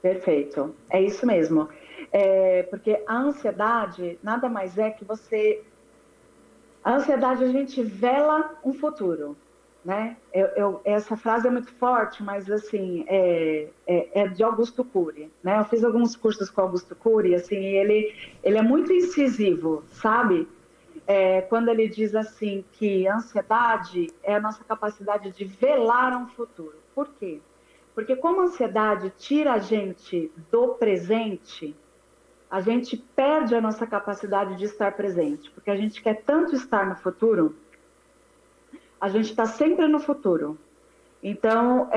Perfeito, é isso mesmo. Porque a ansiedade nada mais é que você... A ansiedade, a gente vela um futuro, né? Essa frase é muito forte, mas assim, é de Augusto Cury, né? Eu fiz alguns cursos com Augusto Cury, assim, ele é muito incisivo, sabe? Quando ele diz assim que a ansiedade é a nossa capacidade de velar um futuro. Por quê? Porque como a ansiedade tira a gente do presente, a gente perde a nossa capacidade de estar presente, porque a gente quer tanto estar no futuro, a gente está sempre no futuro. Então,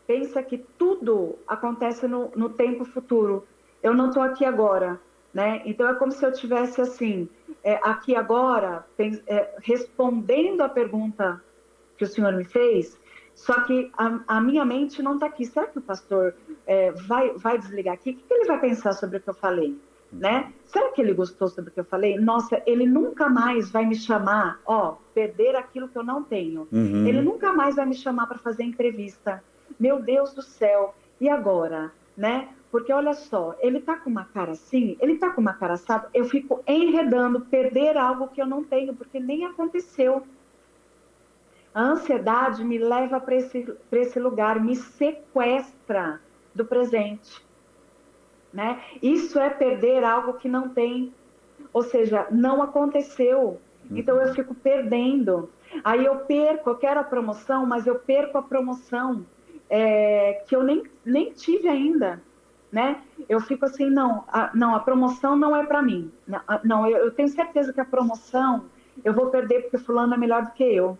pensa que tudo acontece no tempo futuro. Eu não estou aqui agora, né? Então, é como se eu tivesse assim, aqui agora, respondendo a pergunta que o senhor me fez, só que a minha mente não está aqui. Será que o pastor vai desligar aqui? O que ele vai pensar sobre o que eu falei? Né? Será que ele gostou sobre o que eu falei? Nossa, ele nunca mais vai me chamar, perder aquilo que eu não tenho. Uhum. Ele nunca mais vai me chamar para fazer entrevista. Meu Deus do céu, e agora? Né? Porque olha só, ele tá com uma cara assim, ele tá com uma cara assada, eu fico enredando, perder algo que eu não tenho, porque nem aconteceu. A ansiedade me leva para esse lugar, me sequestra do presente. Né? Isso é perder algo que não tem, ou seja, não aconteceu. Então eu fico perdendo. Aí eu quero a promoção, mas eu perco a promoção que eu nem tive ainda. Né? Eu fico assim, não, a promoção não é para mim. Não, eu tenho certeza que a promoção eu vou perder porque fulano é melhor do que eu.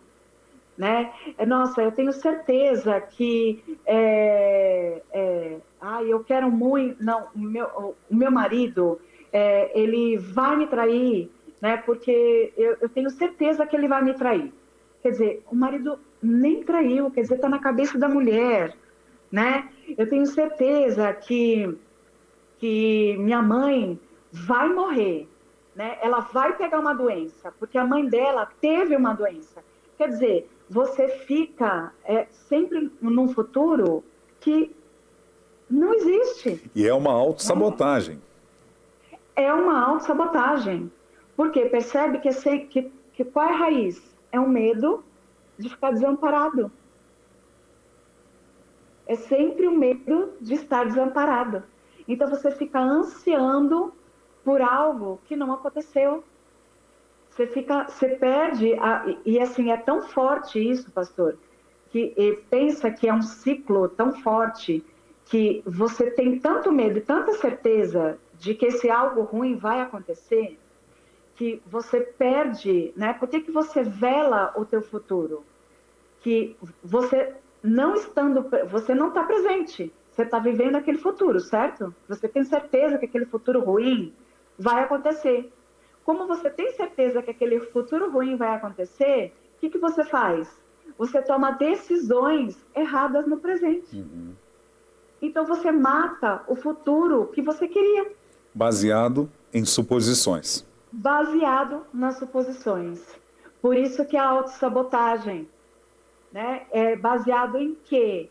Né? Nossa, eu tenho certeza que eu quero muito, não, o meu marido ele vai me trair, né? Porque eu tenho certeza que ele vai me trair. Quer dizer, o marido nem traiu, quer dizer, está na cabeça da mulher, né? Eu tenho certeza que minha mãe vai morrer, né? Ela vai pegar uma doença, porque a mãe dela teve uma doença. Quer dizer, você fica sempre num futuro que não existe. E é uma autossabotagem. É uma autossabotagem. Porque percebe que qual é a raiz? É um medo de ficar desamparado. É sempre o medo de estar desamparado. Então você fica ansiando por algo que não aconteceu. Você perde, e assim, é tão forte isso, pastor, que pensa que é um ciclo tão forte, que você tem tanto medo e tanta certeza de que esse algo ruim vai acontecer, que você perde, né? Por que você vela o teu futuro? Que você não está presente. Você está vivendo aquele futuro, certo? Você tem certeza que aquele futuro ruim vai acontecer. Como você tem certeza que aquele futuro ruim vai acontecer, o que você faz? Você toma decisões erradas no presente. Então você mata o futuro que você queria. Baseado em suposições. Baseado nas suposições. Por isso que a autossabotagem, né, é baseado em quê?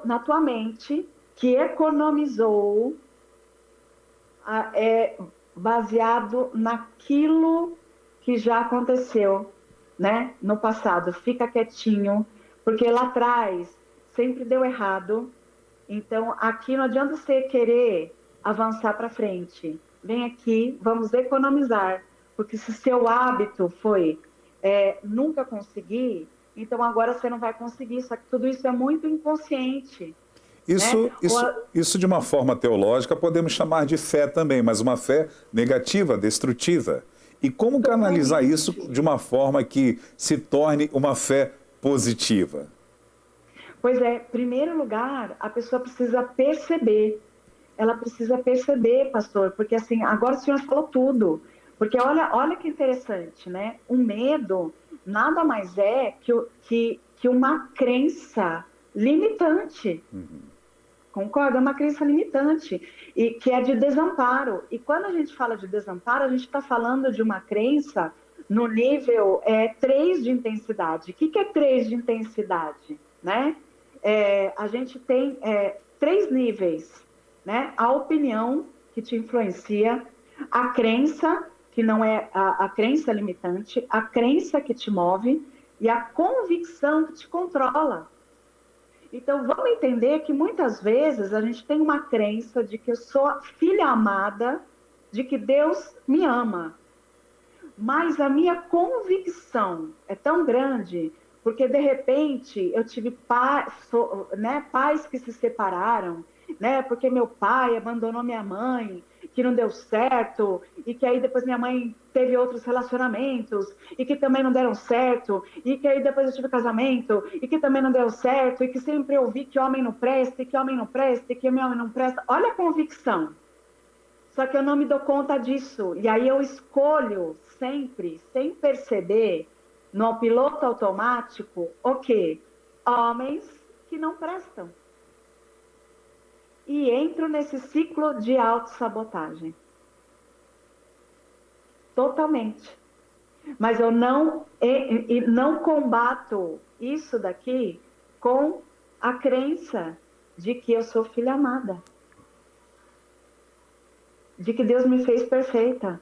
Na tua mente, que economizou, baseado naquilo que já aconteceu, né, no passado. Fica quietinho, porque lá atrás sempre deu errado. Então, aqui não adianta você querer avançar para frente. Vem aqui, vamos economizar. Porque se seu hábito foi nunca conseguir, então agora você não vai conseguir. Só que tudo isso é muito inconsciente. Isso de uma forma teológica podemos chamar de fé também, mas uma fé negativa, destrutiva. E como canalizar isso de uma forma que se torne uma fé positiva? Pois é, em primeiro lugar, a pessoa precisa perceber. Ela precisa perceber, pastor, porque assim, agora o senhor falou tudo. Porque olha que interessante, né? O medo nada mais é que uma crença limitante. Concorda? É uma crença limitante, e que é de desamparo. E quando a gente fala de desamparo, a gente está falando de uma crença no nível 3 de intensidade. O que é 3 de intensidade? Né? A gente tem 3 níveis. Né? A opinião, que te influencia, a crença, que não é a crença limitante, a crença que te move, e a convicção que te controla. Então, vamos entender que muitas vezes a gente tem uma crença de que eu sou filha amada, de que Deus me ama. Mas a minha convicção é tão grande, porque de repente eu tive pais que se separaram, né? Porque meu pai abandonou minha mãe, que não deu certo, e que aí depois minha mãe teve outros relacionamentos, e que também não deram certo, e que aí depois eu tive casamento, e que também não deu certo, e que sempre eu ouvi que homem não presta, e que homem não presta, e que homem não presta. Olha a convicção. Só que eu não me dou conta disso. E aí eu escolho sempre, sem perceber, no piloto automático, o quê? Homens que não prestam. E entro nesse ciclo de autossabotagem. Totalmente. Mas eu não combato isso daqui com a crença de que eu sou filha amada. De que Deus me fez perfeita.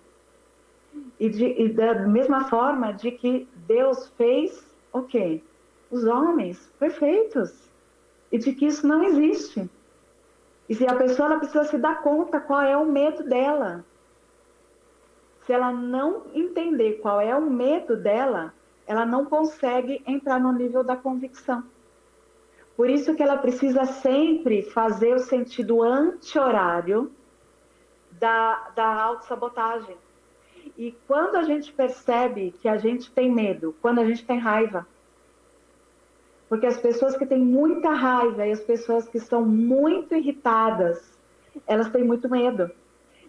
E da mesma forma de que Deus fez o quê? Os homens perfeitos. E de que isso não existe. E se a pessoa ela precisa se dar conta qual é o medo dela. Se ela não entender qual é o medo dela, ela não consegue entrar no nível da convicção. Por isso que ela precisa sempre fazer o sentido anti-horário da autossabotagem. E quando a gente percebe que a gente tem medo, quando a gente tem raiva, porque as pessoas que têm muita raiva e as pessoas que são muito irritadas, elas têm muito medo.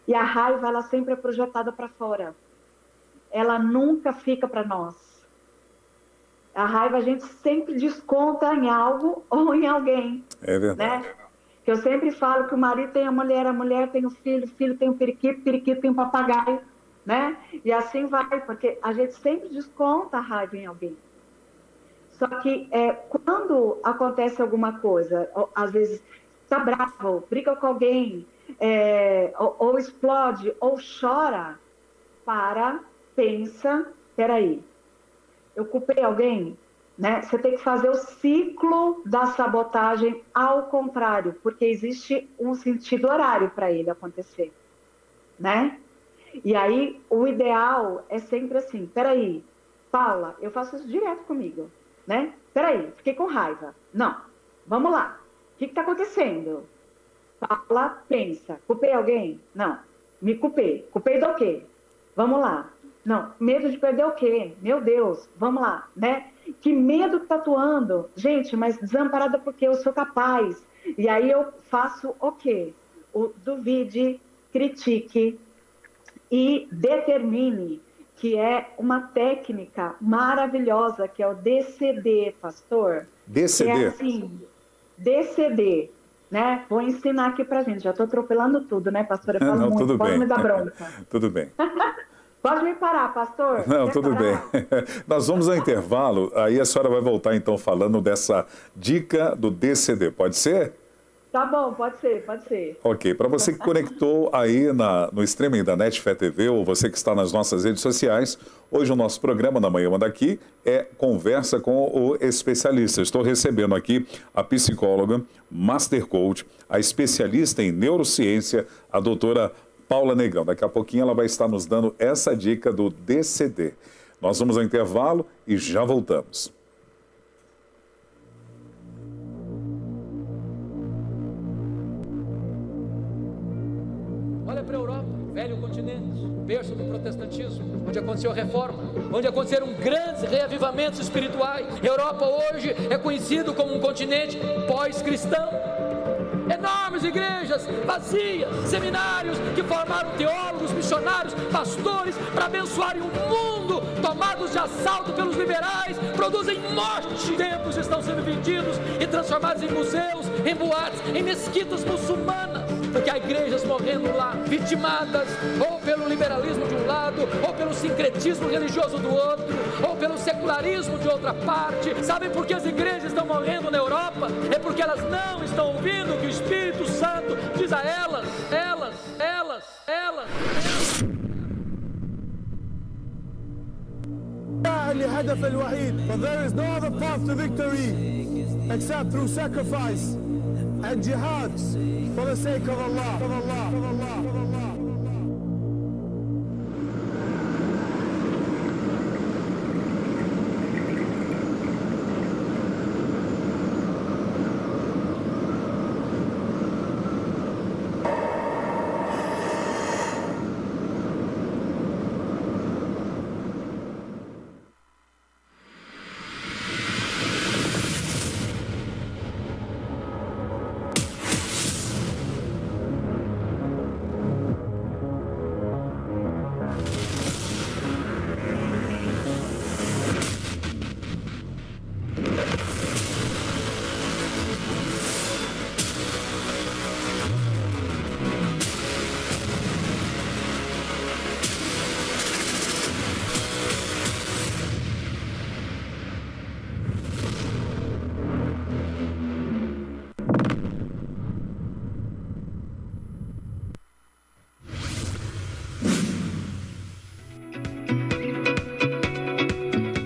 E a raiva, ela sempre é projetada para fora. Ela nunca fica para nós. A raiva a gente sempre desconta em algo ou em alguém. É verdade. Né? Que eu sempre falo que o marido tem a mulher tem o filho tem o periquito tem o papagaio. Né? E assim vai, porque a gente sempre desconta a raiva em alguém. Só que quando acontece alguma coisa, às vezes está bravo, briga com alguém, ou explode, ou chora, pensa, peraí, eu culpei alguém? Né? Você tem que fazer o ciclo da sabotagem ao contrário, porque existe um sentido horário para ele acontecer. Né? E aí, o ideal é sempre assim, peraí, Paula, eu faço isso direto comigo. Né? Peraí, fiquei com raiva. Não, vamos lá. O que está acontecendo? Paula, pensa. Culpei alguém? Não. Me culpei. Culpei do quê? Vamos lá. Não, medo de perder o quê? Meu Deus, vamos lá, né? Que medo que tá atuando? Gente, mas desamparada porque eu sou capaz. E aí eu faço o quê? O duvide, critique e determine, que é uma técnica maravilhosa, que é o DCD, pastor. DCD? Que é assim, DCD, né? Vou ensinar aqui pra gente. Já estou atropelando tudo, né, pastor? Eu falo não, muito, tudo pode bem. me dar bronca. Tudo bem. Pode me parar, pastor? Não, Quer tudo parar? bem. Nós vamos ao intervalo, aí a senhora vai voltar então falando dessa dica do DCD, pode ser? Tá bom, pode ser, pode ser. Ok, para você que conectou aí no streaming da NET Fé TV ou você que está nas nossas redes sociais, hoje o nosso programa na Manhã Manda Aqui é Conversa com o Especialista. Estou recebendo aqui a psicóloga, Master Coach, a especialista em neurociência, a doutora Paula Negrão. Daqui a pouquinho ela vai estar nos dando essa dica do DCD. Nós vamos ao intervalo e já voltamos. Olha para a Europa, velho continente, berço do protestantismo, onde aconteceu a reforma, onde aconteceram grandes reavivamentos espirituais. A Europa hoje é conhecido como um continente pós-cristão. Enormes igrejas vazias, seminários que formaram teólogos, missionários, pastores para abençoarem o mundo, tomados de assalto pelos liberais, produzem morte. Templos estão sendo vendidos e transformados em museus, em boates, em mesquitas muçulmanas, porque há igrejas morrendo lá, vitimadas ou pelo liberalismo de um lado, ou pelo sincretismo religioso do outro, ou pelo secularismo de outra parte. Sabem por que as igrejas estão morrendo na Europa? É porque elas não estão ouvindo o que o Espírito Santo diz a elas. الهدف الوحيد. But there is no other path to victory except through sacrifice and jihad for the sake of Allah.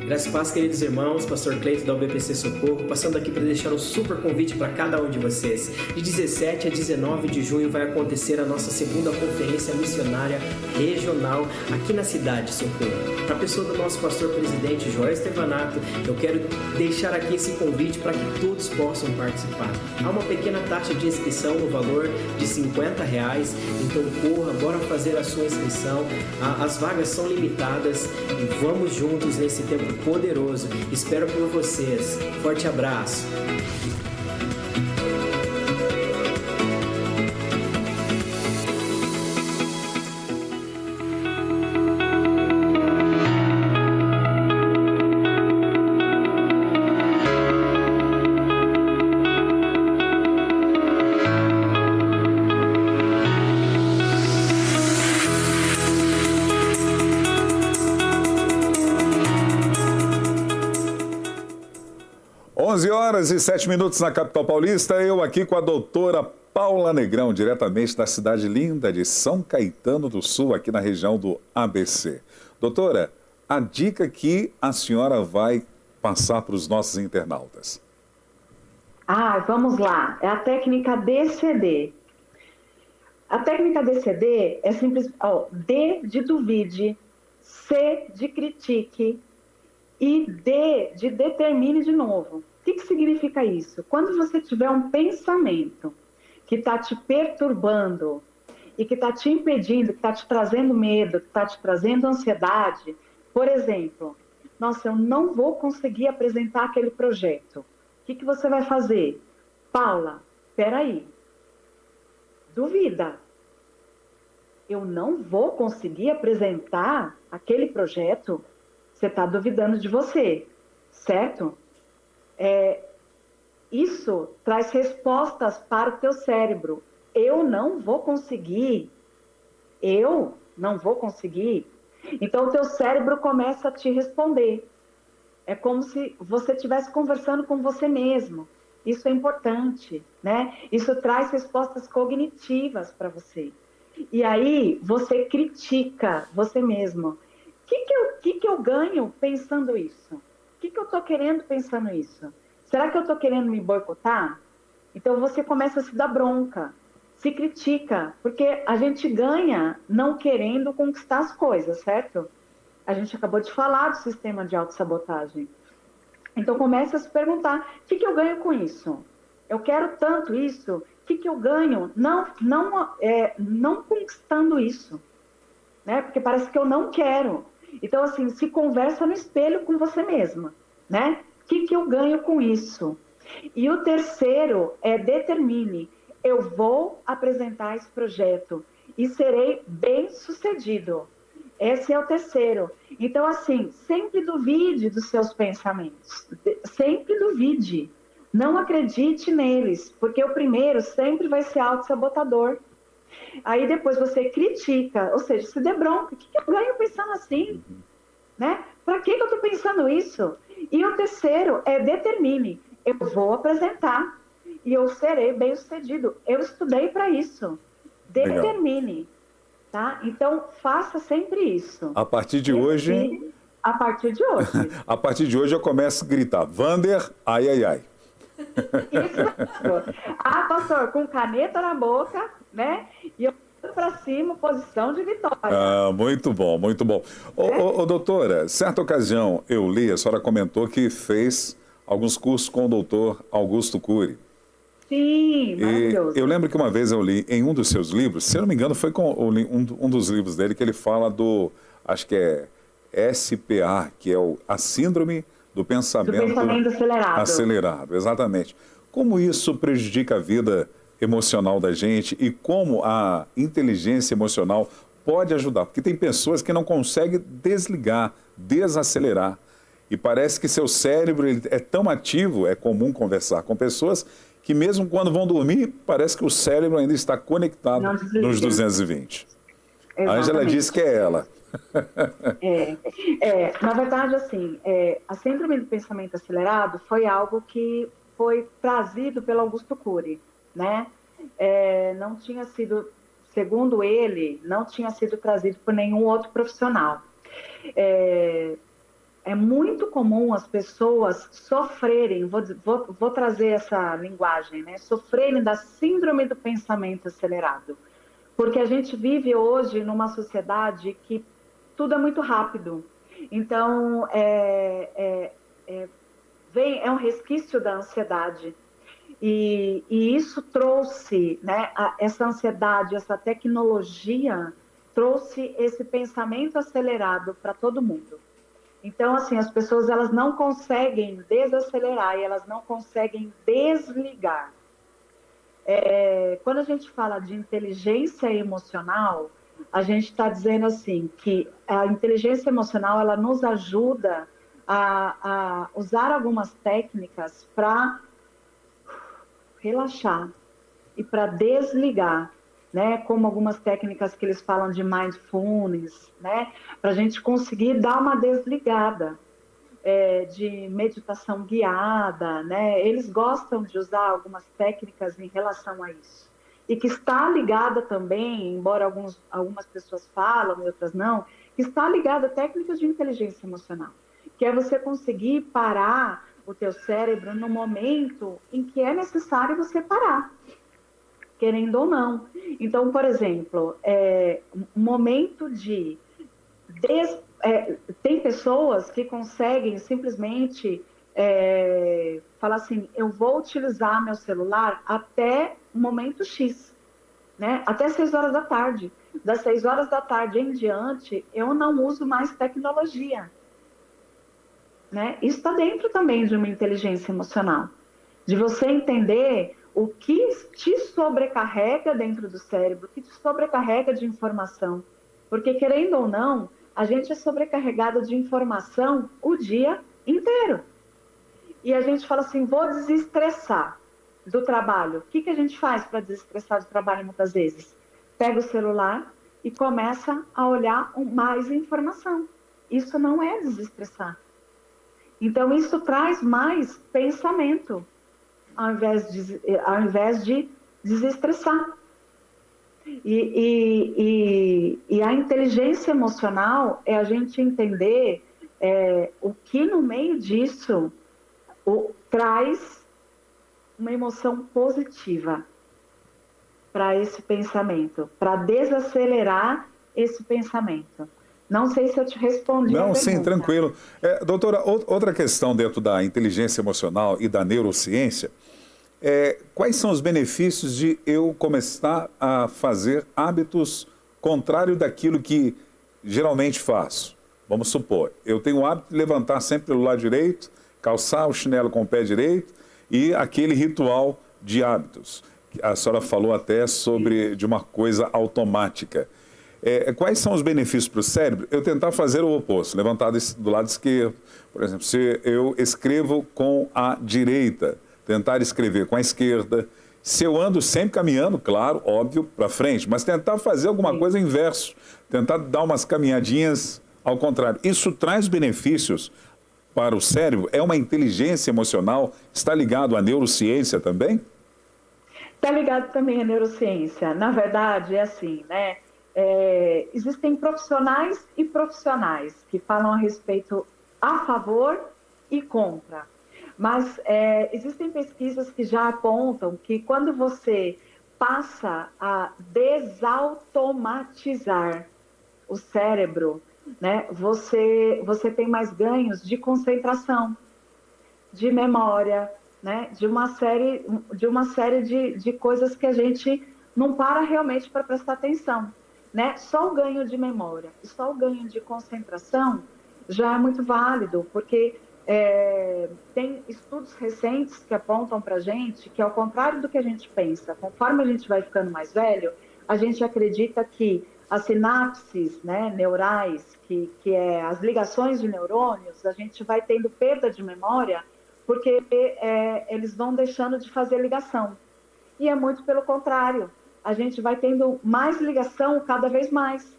Graças e paz, queridos irmãos, pastor Cleito da UBPC Socorro, passando aqui para deixar um super convite para cada um de vocês. De 17 a 19 de junho vai acontecer a nossa segunda conferência missionária regional aqui na cidade de Socorro. Para a pessoa do nosso pastor presidente Joel Estevanato, eu quero deixar aqui esse convite para que todos possam participar. Há uma pequena taxa de inscrição no valor de R$50, então corra, bora fazer a sua inscrição. As vagas são limitadas e vamos juntos nesse tempo poderoso. Espero por vocês. Forte abraço. Horas e 7 minutos na capital paulista, eu aqui com a doutora Paula Negrão, diretamente da cidade linda de São Caetano do Sul, aqui na região do ABC. Doutora, a dica que a senhora vai passar para os nossos internautas. Vamos lá, é a técnica DCD. A técnica DCD é simples, D de duvide, C de critique e D de determine de novo. O que significa isso? Quando você tiver um pensamento que está te perturbando e que está te impedindo, que está te trazendo medo, que está te trazendo ansiedade, por exemplo, nossa, eu não vou conseguir apresentar aquele projeto. O que você vai fazer? Paula, espera aí. Duvida. Eu não vou conseguir apresentar aquele projeto? Você está duvidando de você, certo? Isso traz respostas para o teu cérebro. Eu não vou conseguir. Eu não vou conseguir. Então, o teu cérebro começa a te responder. É como se você estivesse conversando com você mesmo. Isso é importante, né? Isso traz respostas cognitivas para você. E aí, você critica você mesmo. O que eu ganho pensando isso? O que eu estou querendo pensando isso? Será que eu estou querendo me boicotar? Então, você começa a se dar bronca, se critica, porque a gente ganha não querendo conquistar as coisas, certo? A gente acabou de falar do sistema de autossabotagem. Então, começa a se perguntar, o que eu ganho com isso? Eu quero tanto isso, o que eu ganho não conquistando isso? Né? Porque parece que eu não quero. Então, assim, se conversa no espelho com você mesma, né? O que eu ganho com isso? E o terceiro é determine, eu vou apresentar esse projeto e serei bem-sucedido. Esse é o terceiro. Então, assim, sempre duvide dos seus pensamentos. Sempre duvide. Não acredite neles, porque o primeiro sempre vai ser autossabotador. Aí depois você critica, ou seja, se dê bronca. O que eu ganho pensando assim? Né? Para que eu estou pensando isso? E o terceiro é determine. Eu vou apresentar e eu serei bem-sucedido. Eu estudei para isso. Determine. Tá? Então, faça sempre isso. A partir de hoje... A partir de hoje. A partir de hoje eu começo a gritar, Wander, ai, ai, ai. Isso. Ah, pastor, com caneta na boca, né? E eu para cima, posição de vitória. Ah, muito bom, muito bom. Doutora, certa ocasião eu li, a senhora comentou que fez alguns cursos com o doutor Augusto Cury. Sim, maravilhoso. Eu lembro que uma vez eu li em um dos seus livros, se eu não me engano foi com um dos livros dele, que ele fala do, acho que é SPA, que é a Síndrome do Pensamento Acelerado. Exatamente. Como isso prejudica a vida emocional da gente e como a inteligência emocional pode ajudar? Porque tem pessoas que não conseguem desligar, desacelerar. E parece que seu cérebro ele é tão ativo, é comum conversar com pessoas que mesmo quando vão dormir, parece que o cérebro ainda está conectado nos 220. A Ângela disse que é ela. Na verdade, assim, a síndrome do pensamento acelerado foi algo que foi trazido pelo Augusto Cury, né? Não tinha sido, segundo ele, não tinha sido trazido por nenhum outro profissional. É muito comum as pessoas sofrerem, vou trazer essa linguagem, né? Sofrerem da síndrome do pensamento acelerado. Porque a gente vive hoje numa sociedade que tudo é muito rápido. Então, é um resquício da ansiedade. E isso trouxe, né, essa ansiedade, essa tecnologia, trouxe esse pensamento acelerado para todo mundo. Então, assim, as pessoas elas não conseguem desacelerar e elas não conseguem desligar. Quando a gente fala de inteligência emocional, a gente está dizendo assim que a inteligência emocional ela nos ajuda a usar algumas técnicas para relaxar e para desligar, né? Como algumas técnicas que eles falam de mindfulness, né? Para a gente conseguir dar uma desligada, de meditação guiada, né? Eles gostam de usar algumas técnicas em relação a isso. E que está ligada também, embora algumas pessoas falam e outras não, que está ligada a técnicas de inteligência emocional, que é você conseguir parar o teu cérebro no momento em que é necessário você parar, querendo ou não. Então, por exemplo, um momento de... tem pessoas que conseguem simplesmente falar assim, eu vou utilizar meu celular até o momento X. né? Até 6 horas da tarde. Das 6 horas da tarde em diante, eu não uso mais tecnologia, né? Isso está dentro também de uma inteligência emocional, de você entender o que te sobrecarrega dentro do cérebro, o que te sobrecarrega de informação. Porque, querendo ou não, a gente é sobrecarregado de informação o dia inteiro. E a gente fala assim, vou desestressar do trabalho. O que a gente faz para desestressar do trabalho muitas vezes? Pega o celular e começa a olhar mais informação. Isso não é desestressar. Então, isso traz mais pensamento, ao invés de desestressar. E a inteligência emocional é a gente entender o que no meio disso traz uma emoção positiva para esse pensamento, para desacelerar esse pensamento. Não sei se eu te respondi a pergunta. Sim, tranquilo. Doutora, outra questão dentro da inteligência emocional e da neurociência, quais são os benefícios de eu começar a fazer hábitos contrários daquilo que geralmente faço? Vamos supor, eu tenho o hábito de levantar sempre pelo lado direito, calçar o chinelo com o pé direito e aquele ritual de hábitos. A senhora falou até de uma coisa automática. Quais são os benefícios para o cérebro? Eu tentar fazer o oposto, levantar do lado esquerdo. Por exemplo, se eu escrevo com a direita, tentar escrever com a esquerda. Se eu ando sempre caminhando, claro, óbvio, para frente, mas tentar fazer alguma coisa inverso, tentar dar umas caminhadinhas ao contrário. Isso traz benefícios para o cérebro? É uma inteligência emocional? Está ligado à neurociência também? Está ligado também à neurociência. Na verdade, é assim, né? Existem profissionais e profissionais que falam a respeito a favor e contra. Mas existem pesquisas que já apontam que quando você passa a desautomatizar o cérebro, né, você tem mais ganhos de concentração, de memória, né, de uma série de coisas que a gente não para realmente para prestar atenção, né? Só o ganho de memória e só o ganho de concentração já é muito válido, porque tem estudos recentes que apontam para a gente que, ao contrário do que a gente pensa, conforme a gente vai ficando mais velho, a gente acredita que as sinapses, né, neurais, que é as ligações de neurônios, a gente vai tendo perda de memória porque eles vão deixando de fazer ligação. E é muito pelo contrário, a gente vai tendo mais ligação cada vez mais.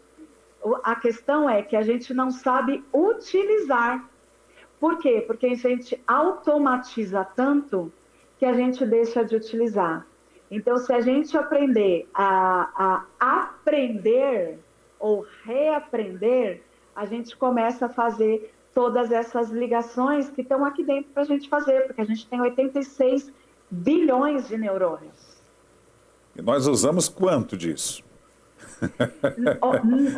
A questão é que a gente não sabe utilizar. Por quê? Porque a gente automatiza tanto que a gente deixa de utilizar. Então, se a gente aprender a aprender ou reaprender, a gente começa a fazer todas essas ligações que estão aqui dentro para a gente fazer, porque a gente tem 86 bilhões de neurônios. E nós usamos quanto disso?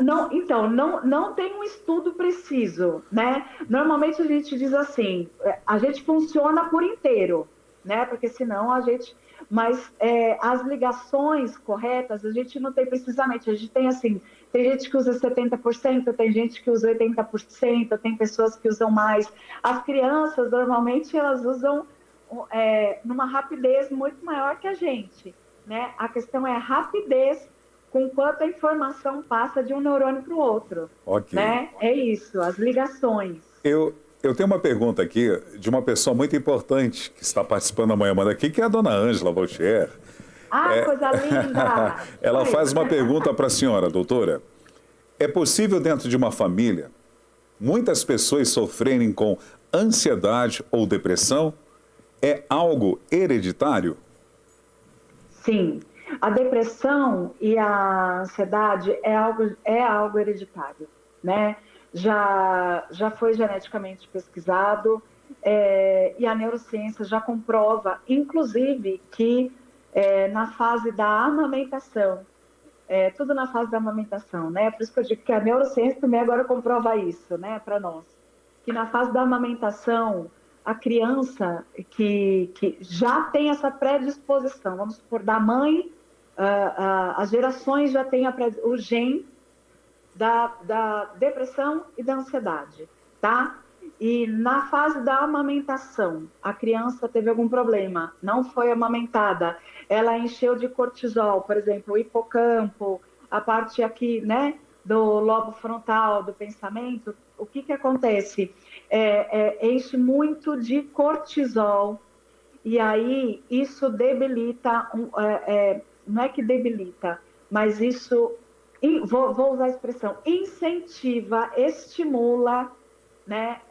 Não tem um estudo preciso, né? Normalmente a gente diz assim, a gente funciona por inteiro, né? Porque senão a gente... Mas as ligações corretas, a gente não tem precisamente, a gente tem assim, tem gente que usa 70%, tem gente que usa 80%, tem pessoas que usam mais. As crianças, normalmente, elas usam numa rapidez muito maior que a gente, né? A questão é a rapidez com quanta informação passa de um neurônio para o outro. Ok. Né? É isso, as ligações. Eu tenho uma pergunta aqui de uma pessoa muito importante que está participando amanhã aqui, que é a dona Ângela Vautier. Coisa linda! Ela faz uma pergunta para a senhora, doutora. É possível dentro de uma família muitas pessoas sofrerem com ansiedade ou depressão? É algo hereditário? Sim. A depressão e a ansiedade é algo hereditário, né? Já foi geneticamente pesquisado e a neurociência já comprova, inclusive, que na fase da amamentação, tudo na fase da amamentação, né? Por isso que eu digo que a neurociência também agora comprova isso, né, para nós. Que na fase da amamentação, a criança que já tem essa predisposição, vamos supor, da mãe as gerações já têm o gene da depressão e da ansiedade, tá? E na fase da amamentação, a criança teve algum problema, não foi amamentada, ela encheu de cortisol, por exemplo, o hipocampo, a parte aqui, né, do lobo frontal, do pensamento, o que acontece? Enche muito de cortisol, e aí isso debilita, não é que debilita, mas isso, vou usar a expressão, incentiva, estimula, né,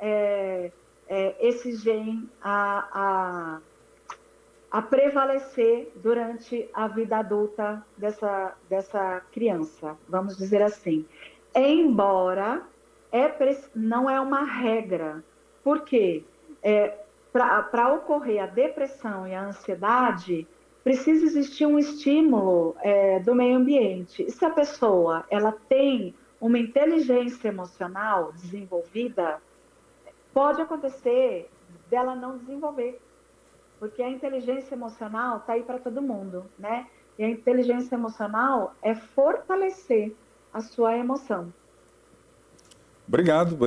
esse gene a prevalecer durante a vida adulta dessa criança, vamos dizer assim. Embora não é uma regra, porque para ocorrer a depressão e a ansiedade, precisa existir um estímulo do meio ambiente. E se a pessoa ela tem uma inteligência emocional desenvolvida, pode acontecer dela não desenvolver, porque a inteligência emocional está aí para todo mundo, né? E a inteligência emocional é fortalecer a sua emoção. Obrigado,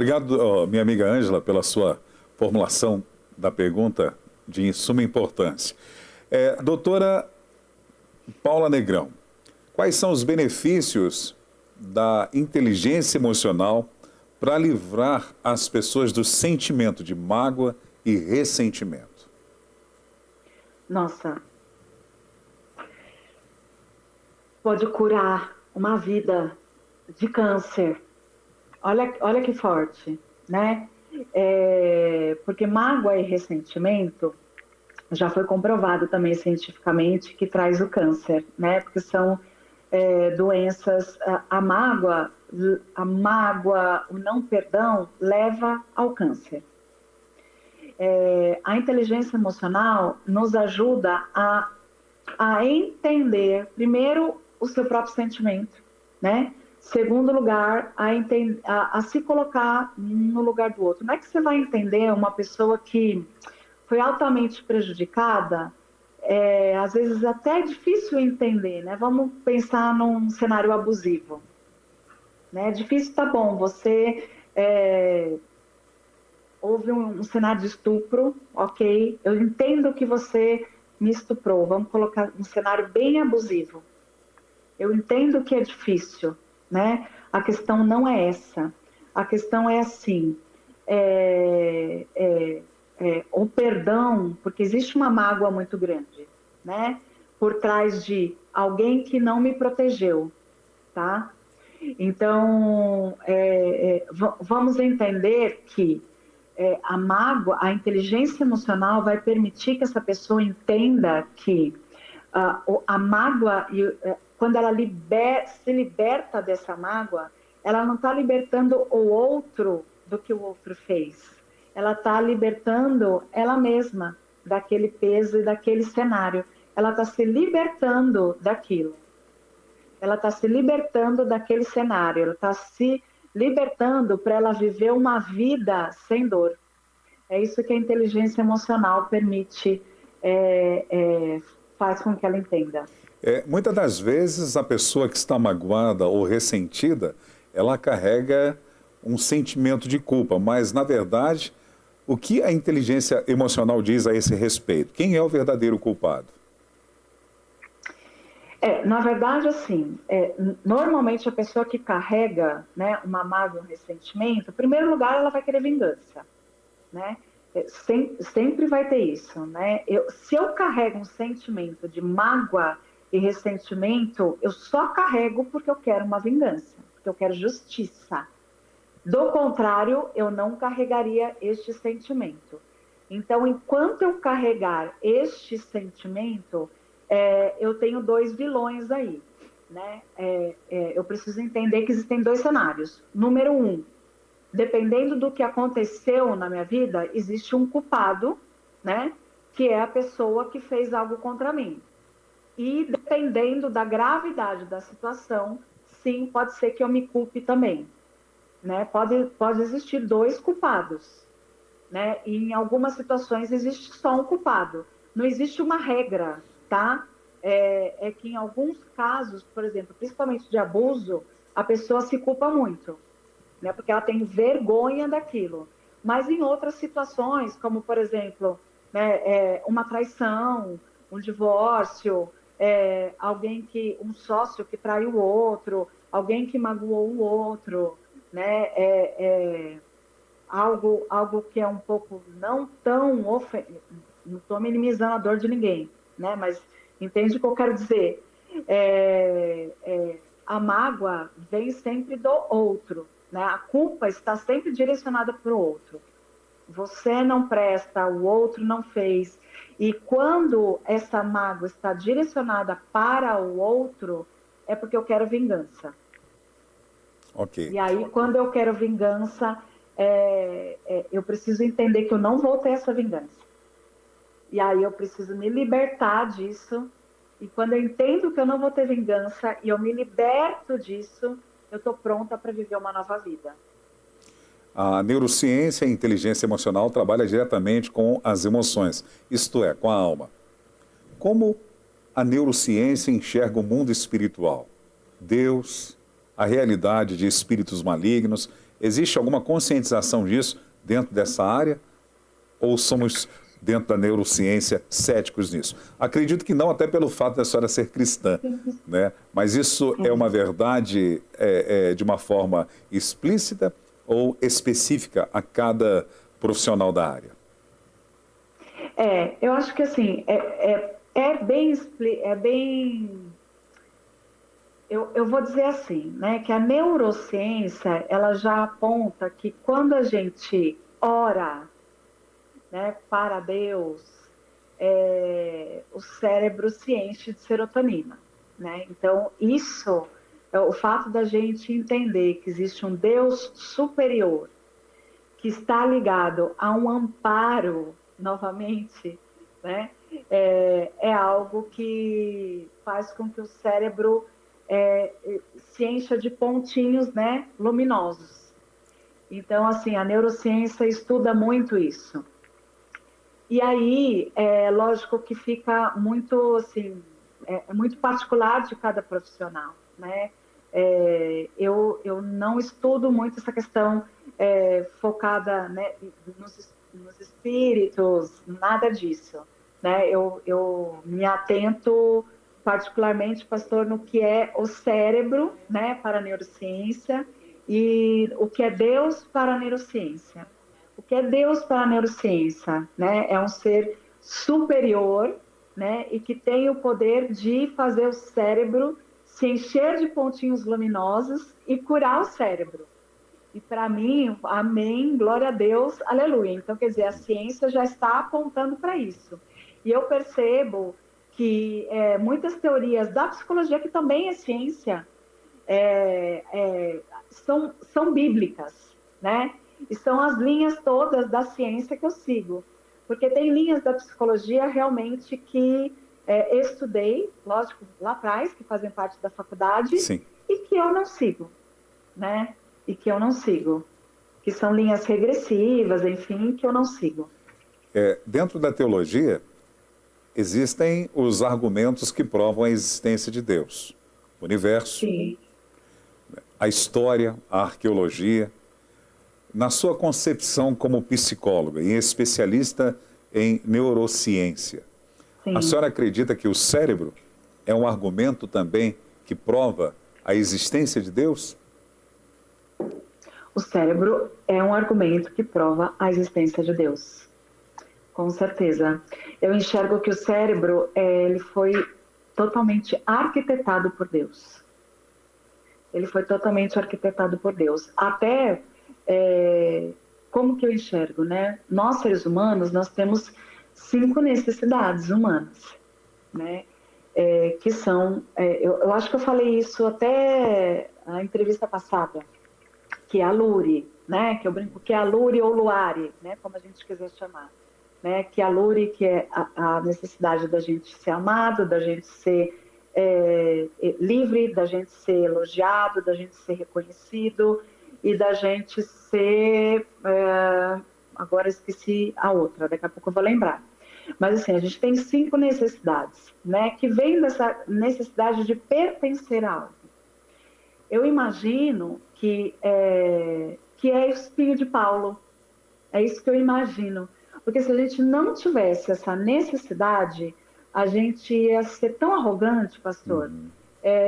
minha amiga Ângela, pela sua formulação da pergunta de suma importância. Doutora Paula Negrão, quais são os benefícios da inteligência emocional para livrar as pessoas do sentimento de mágoa e ressentimento? Nossa, pode curar uma vida de câncer. Olha que forte, né? Porque mágoa e ressentimento já foi comprovado também cientificamente que traz o câncer, né? Porque são doenças, a mágoa, o não perdão leva ao câncer. A inteligência emocional nos ajuda a entender, primeiro, o seu próprio sentimento, né? Segundo lugar, a se colocar no lugar do outro. Não é que você vai entender uma pessoa que foi altamente prejudicada, às vezes até é difícil entender, né? Vamos pensar num cenário abusivo, né? Difícil, tá bom, você houve um cenário de estupro, ok, eu entendo que você me estuprou, vamos colocar um cenário bem abusivo. Eu entendo que é difícil, né? A questão não é essa, a questão é assim, o perdão, porque existe uma mágoa muito grande, né? Por trás de alguém que não me protegeu, tá? Então, vamos entender que a mágoa, a inteligência emocional vai permitir que essa pessoa entenda que a mágoa, quando ela se liberta dessa mágoa, ela não está libertando o outro do que o outro fez. Ela está libertando ela mesma daquele peso e daquele cenário. Ela está se libertando daquilo. Ela está se libertando daquele cenário. Ela está se libertando para ela viver uma vida sem dor. É isso que a inteligência emocional permite, faz com que ela entenda. Muitas das vezes a pessoa que está magoada ou ressentida, ela carrega um sentimento de culpa, mas na verdade, o que a inteligência emocional diz a esse respeito? Quem é o verdadeiro culpado? Na verdade, assim, normalmente a pessoa que carrega, né, uma mágoa, um ressentimento, em primeiro lugar, ela vai querer vingança, né? Sempre vai ter isso, né? Se eu carrego um sentimento de mágoa e ressentimento, eu só carrego porque eu quero uma vingança, porque eu quero justiça. Do contrário, eu não carregaria este sentimento. Então, enquanto eu carregar este sentimento, eu tenho dois vilões aí, né? Eu preciso entender que existem dois cenários. Número um, dependendo do que aconteceu na minha vida, existe um culpado, né? Que é a pessoa que fez algo contra mim. E dependendo da gravidade da situação, sim, pode ser que eu me culpe também, né? Pode existir dois culpados, né? E em algumas situações existe só um culpado. Não existe uma regra, tá? é que em alguns casos, por exemplo, principalmente de abuso, a pessoa se culpa muito, né? Porque ela tem vergonha daquilo. Mas em outras situações, como, por exemplo, né, uma traição, um divórcio, um sócio que traiu o outro, alguém que magoou o outro, né? Algo que é um pouco não tão não estou minimizando a dor de ninguém, né? Mas entende o que eu quero dizer? A mágoa vem sempre do outro, né? A culpa está sempre direcionada para o outro. Você não presta, o outro não fez. E quando essa mágoa está direcionada para o outro, é porque eu quero vingança. Ok. E aí, quando eu quero vingança, eu preciso entender que eu não vou ter essa vingança. E aí eu preciso me libertar disso. E quando eu entendo que eu não vou ter vingança e eu me liberto disso, eu estou pronta para viver uma nova vida. A neurociência e a inteligência emocional trabalha diretamente com as emoções, isto é, com a alma. Como a neurociência enxerga o mundo espiritual? Deus, a realidade de espíritos malignos, existe alguma conscientização disso dentro dessa área? Ou somos, dentro da neurociência, céticos nisso? Acredito que não, até pelo fato da senhora ser cristã, né? Mas isso é uma verdade de uma forma explícita ou específica a cada profissional da área? Eu acho que assim, eu vou dizer assim, né, que a neurociência, ela já aponta que quando a gente ora, né, para Deus, o cérebro se enche de serotonina, né? Então, isso é o fato da gente entender que existe um Deus superior, que está ligado a um amparo, novamente, né? É algo que faz com que o cérebro se encha de pontinhos, né, luminosos. Então, assim, a neurociência estuda muito isso. E aí, lógico que fica muito, assim, muito particular de cada profissional, né? Eu não estudo muito essa questão focada, né, nos espíritos, nada disso, né? Eu me atento particularmente, pastor, no que é o cérebro, né, para a neurociência, e o que é Deus para a neurociência. O que é Deus para a neurociência, né? É um ser superior, né, e que tem o poder de fazer o cérebro se encher de pontinhos luminosos e curar o cérebro. E para mim, amém, glória a Deus, aleluia. Então, quer dizer, a ciência já está apontando para isso. E eu percebo que muitas teorias da psicologia, que também é ciência, são bíblicas, né? E são as linhas todas da ciência que eu sigo. Porque tem linhas da psicologia realmente que estudei, lógico, lá atrás, que fazem parte da faculdade, Sim. E que eu não sigo, né? E que eu não sigo. Que são linhas regressivas, enfim, que eu não sigo. Dentro da teologia, existem os argumentos que provam a existência de Deus. O universo, Sim. a história, a arqueologia. Na sua concepção como psicóloga e especialista em neurociência, Sim. a senhora acredita que o cérebro é um argumento também que prova a existência de Deus? O cérebro é um argumento que prova a existência de Deus. Com certeza. Eu enxergo que o cérebro, ele foi totalmente arquitetado por Deus. Ele foi totalmente arquitetado por Deus. Até, como que eu enxergo, né? Nós, seres humanos, nós temos 5 necessidades humanas, né? Que são, eu acho que eu falei isso até na entrevista passada, que é a Lure, né? Que eu brinco que é a Lure ou Luare, né? Como a gente quiser chamar. Né, que a Lure, que é a necessidade da gente ser amado, da gente ser livre, da gente ser elogiado, da gente ser reconhecido e da gente ser... agora esqueci a outra, daqui a pouco eu vou lembrar. Mas assim, a gente tem 5 necessidades, né? Que vem dessa necessidade de pertencer a algo. Eu imagino que é o espinho de Paulo. É isso que eu imagino. Porque se a gente não tivesse essa necessidade, a gente ia ser tão arrogante, pastor,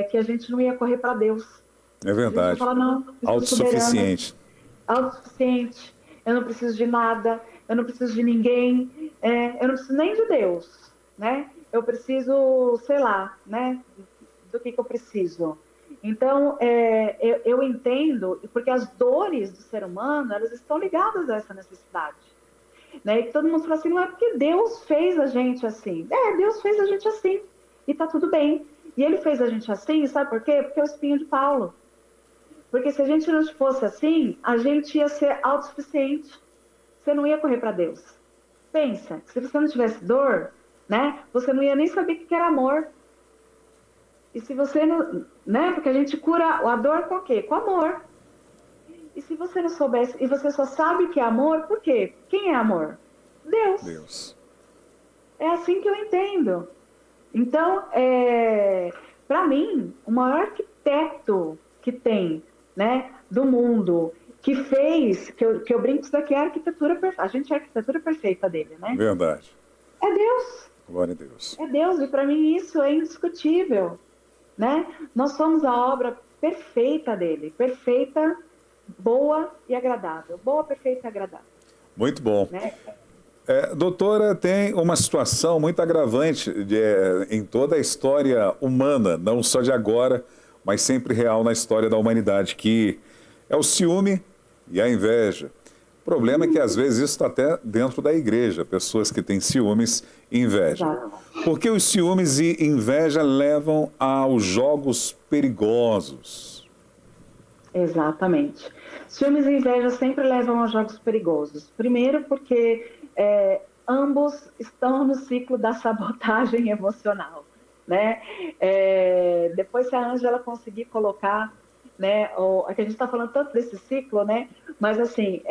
que a gente não ia correr para Deus. É verdade. A gente ia falar, não, autossuficiente. Autossuficiente. Eu não preciso de nada, eu não preciso de ninguém, eu não preciso nem de Deus, né? Eu preciso, sei lá, né? Do que eu preciso. Então, eu entendo, porque as dores do ser humano, elas estão ligadas a essa necessidade. Né? E todo mundo fala assim, não é porque Deus fez a gente assim. Deus fez a gente assim, e tá tudo bem. E ele fez a gente assim, sabe por quê? Porque é o espinho de Paulo. Porque se a gente não fosse assim, a gente ia ser autossuficiente. Você não ia correr para Deus. Pensa, se você não tivesse dor, né? Você não ia nem saber o que era amor. E se você não, né? Porque a gente cura a dor com o quê? Com amor. E se você não soubesse, e você só sabe que é amor, por quê? Quem é amor? Deus. É assim que eu entendo. Então, para mim, o maior arquiteto que tem, né, do mundo, que fez, que eu brinco, isso daqui é a arquitetura perfeita. A gente é a arquitetura perfeita dele, né? Verdade. É Deus. Glória a Deus. É Deus, e para mim isso é indiscutível, né? Nós somos a obra perfeita dele, perfeita, boa e agradável. Boa, perfeita e agradável. Muito bom. Né? Doutora, tem uma situação muito agravante em toda a história humana, não só de agora, mas sempre real na história da humanidade, que é o ciúme e a inveja. O problema é que às vezes isso está até dentro da igreja, pessoas que têm ciúmes e inveja. Porque os ciúmes e inveja levam aos jogos perigosos. Exatamente. Ciúmes e inveja sempre levam aos jogos perigosos. Primeiro porque ambos estão no ciclo da sabotagem emocional, né? Depois se a Ângela conseguir colocar, né? Que a gente está falando tanto desse ciclo, né? Mas assim,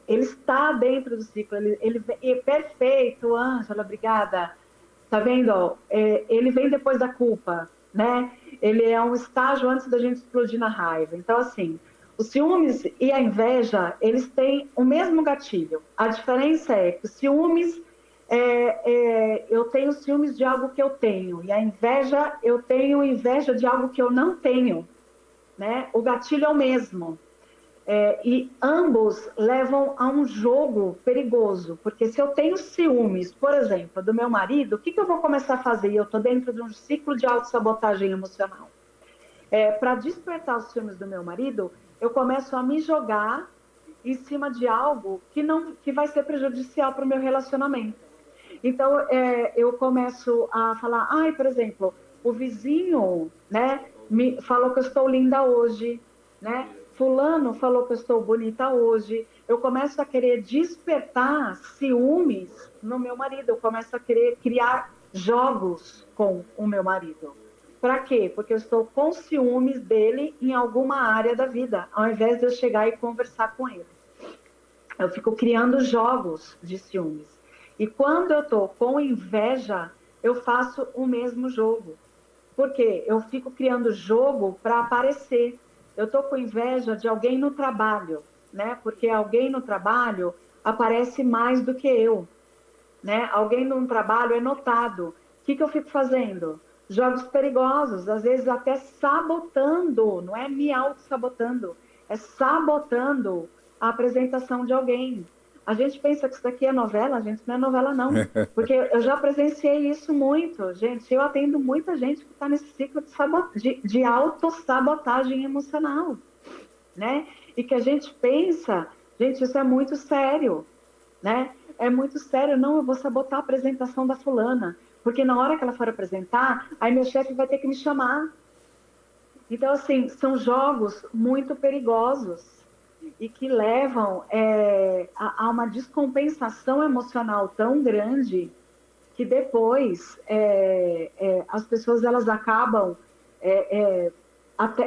ele está dentro do ciclo. Ele é perfeito, Ângela, obrigada. Tá vendo? Ele vem depois da culpa, né? Ele é um estágio antes da gente explodir na raiva. Então, assim, os ciúmes e a inveja, eles têm o mesmo gatilho. A diferença é que os ciúmes, eu tenho ciúmes de algo que eu tenho. E a inveja, eu tenho inveja de algo que eu não tenho. Né? O gatilho é o mesmo. E ambos levam a um jogo perigoso. Porque se eu tenho ciúmes, por exemplo, do meu marido, o que eu vou começar a fazer? Eu estou dentro de um ciclo de autossabotagem emocional. Para despertar os ciúmes do meu marido, eu começo a me jogar em cima de algo que vai ser prejudicial para o meu relacionamento. Então, eu começo a falar, por exemplo, o vizinho, né, me falou que eu estou linda hoje, né? Fulano falou que eu estou bonita hoje. Eu começo a querer despertar ciúmes no meu marido. Eu começo a querer criar jogos com o meu marido. Para quê? Porque eu estou com ciúmes dele em alguma área da vida, ao invés de eu chegar e conversar com ele. Eu fico criando jogos de ciúmes. E quando eu estou com inveja, eu faço o mesmo jogo. Por quê? Eu fico criando jogo para aparecer. Eu estou com inveja de alguém no trabalho, né? Porque alguém no trabalho aparece mais do que eu, né? Alguém no trabalho é notado. O que eu fico fazendo? Jogos perigosos, às vezes até sabotando, não é me auto-sabotando, é sabotando a apresentação de alguém. A gente pensa que isso daqui é novela, gente, não é novela não, porque eu já presenciei isso muito, gente, eu atendo muita gente que está nesse ciclo de autossabotagem emocional, né? E que a gente pensa, gente, isso é muito sério, né? É muito sério, não, eu vou sabotar a apresentação da fulana, porque na hora que ela for apresentar, aí meu chefe vai ter que me chamar. Então, assim, são jogos muito perigosos e que levam a uma descompensação emocional tão grande que depois as pessoas elas acabam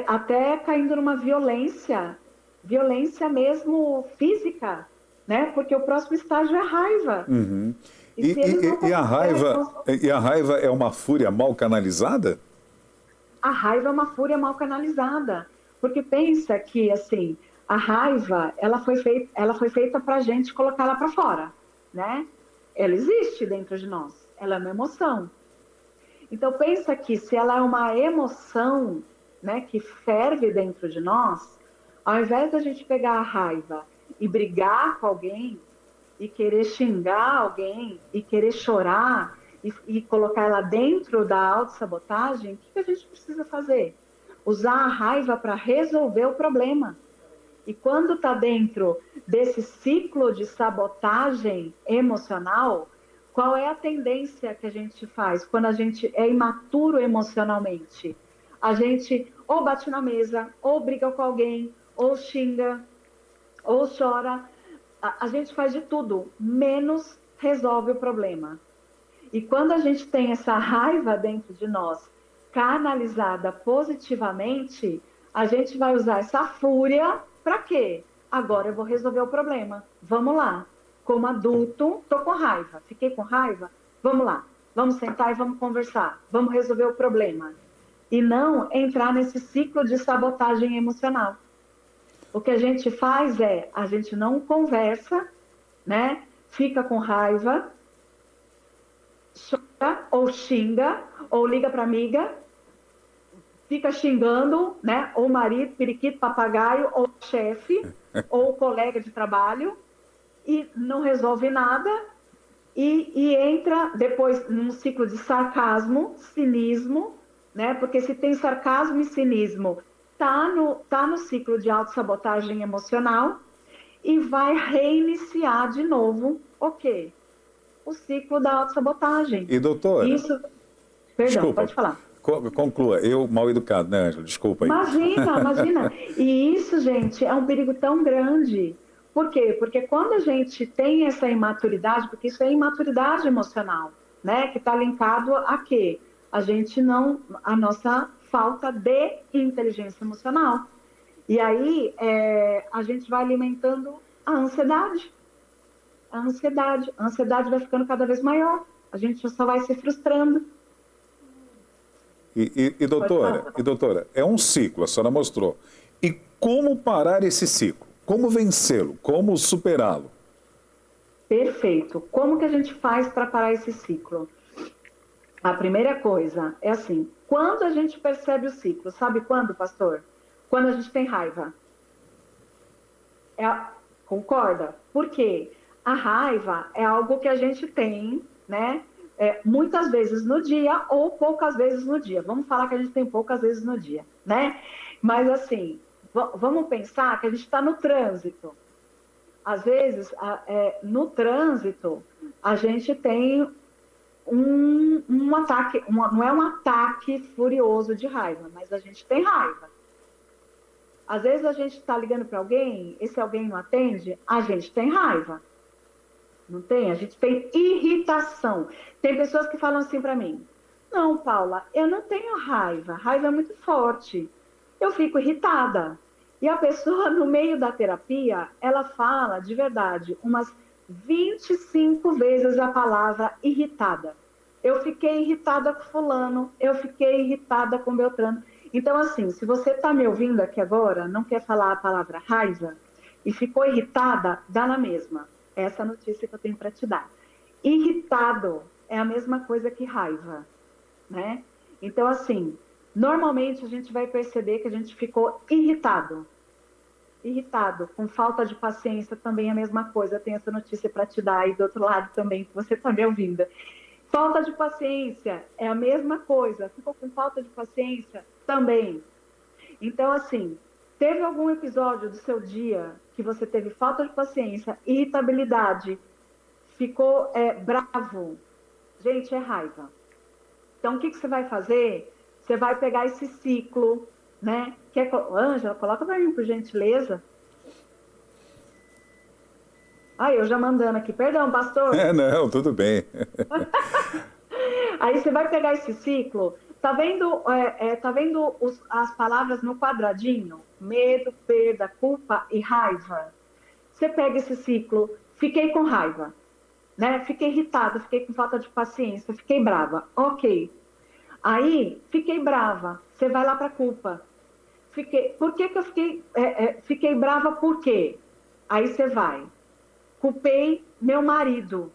até caindo numa violência mesmo física, né? Porque o próximo estágio é a raiva. Uhum. E a raiva é uma fúria mal canalizada? A raiva é uma fúria mal canalizada. Porque pensa que, assim, a raiva, ela foi feita para a gente colocar ela para fora, né? Ela existe dentro de nós. Ela é uma emoção. Então, pensa que se ela é uma emoção, né, que ferve dentro de nós, ao invés da gente pegar a raiva e brigar com alguém, e querer xingar alguém, e querer chorar, e colocar ela dentro da autossabotagem, o que a gente precisa fazer? Usar a raiva para resolver o problema. E quando está dentro desse ciclo de sabotagem emocional, qual é a tendência que a gente faz quando a gente é imaturo emocionalmente? A gente ou bate na mesa, ou briga com alguém, ou xinga, ou chora. A gente faz de tudo, menos resolve o problema. E quando a gente tem essa raiva dentro de nós, canalizada positivamente, a gente vai usar essa fúria para quê? Agora eu vou resolver o problema. Vamos lá. Como adulto, tô com raiva. Fiquei com raiva? Vamos lá. Vamos sentar e vamos conversar. Vamos resolver o problema. E não entrar nesse ciclo de sabotagem emocional. O que a gente faz é, a gente não conversa, né? Fica com raiva, chora, ou xinga, ou liga para amiga, fica xingando, né? Ou marido, periquito, papagaio, ou chefe, ou colega de trabalho, e não resolve nada, e entra depois num ciclo de sarcasmo, cinismo, né? Porque se tem sarcasmo e cinismo, tá no ciclo de autossabotagem emocional e vai reiniciar de novo o quê? O ciclo da autossabotagem. E doutora? Isso... Perdão, desculpa, pode falar. Conclua. Eu, mal educado, né, Ângela? Desculpa aí. Imagina. E isso, gente, é um perigo tão grande. Por quê? Porque quando a gente tem essa imaturidade, porque isso é imaturidade emocional, né? Que está linkado a quê? A nossa falta de inteligência emocional. E aí, a gente vai alimentando a ansiedade. A ansiedade vai ficando cada vez maior. A gente só vai se frustrando. Doutora, é um ciclo, a senhora mostrou. E como parar esse ciclo? Como vencê-lo? Como superá-lo? Perfeito. Como que a gente faz para parar esse ciclo? A primeira coisa é assim, quando a gente percebe o ciclo, sabe quando, pastor? Quando a gente tem raiva. Concorda? Por quê? A raiva é algo que a gente tem, né? Muitas vezes no dia ou poucas vezes no dia. Vamos falar que a gente tem poucas vezes no dia, né? Mas assim, vamos pensar que a gente está no trânsito. Às vezes, no trânsito, a gente tem um ataque, não é um ataque furioso de raiva, mas a gente tem raiva. Às vezes a gente está ligando para alguém, esse alguém não atende, a gente tem raiva. Não tem? A gente tem irritação. Tem pessoas que falam assim para mim, não, Paula, eu não tenho raiva, raiva é muito forte. Eu fico irritada. E a pessoa, no meio da terapia, ela fala, de verdade, umas 25 vezes a palavra irritada. Eu fiquei irritada com fulano, eu fiquei irritada com Beltrano. Então, assim, se você está me ouvindo aqui agora, não quer falar a palavra raiva, e ficou irritada, dá na mesma. Essa é a notícia que eu tenho para te dar. Irritado é a mesma coisa que raiva, né? Então, assim, normalmente a gente vai perceber que a gente ficou irritado. Irritado, com falta de paciência também é a mesma coisa. Eu tenho essa notícia para te dar aí do outro lado também, que você está me ouvindo. Falta de paciência é a mesma coisa. Ficou com falta de paciência também. Então, assim, teve algum episódio do seu dia que você teve falta de paciência, irritabilidade, ficou bravo? Gente, é raiva. Então, o que você vai fazer? Você vai pegar esse ciclo, né? Ângela, coloca para mim, por gentileza. Eu já mandando aqui. Perdão, pastor. Não, tudo bem. Aí você vai pegar esse ciclo. Tá vendo as palavras no quadradinho? Medo, perda, culpa e raiva. você pega esse ciclo, fiquei com raiva, né? Fiquei irritada, fiquei com falta de paciência, fiquei brava. Ok. Aí, fiquei brava. Você vai lá para a culpa. Por que eu fiquei brava? Por quê? Aí você vai. Culpei meu marido,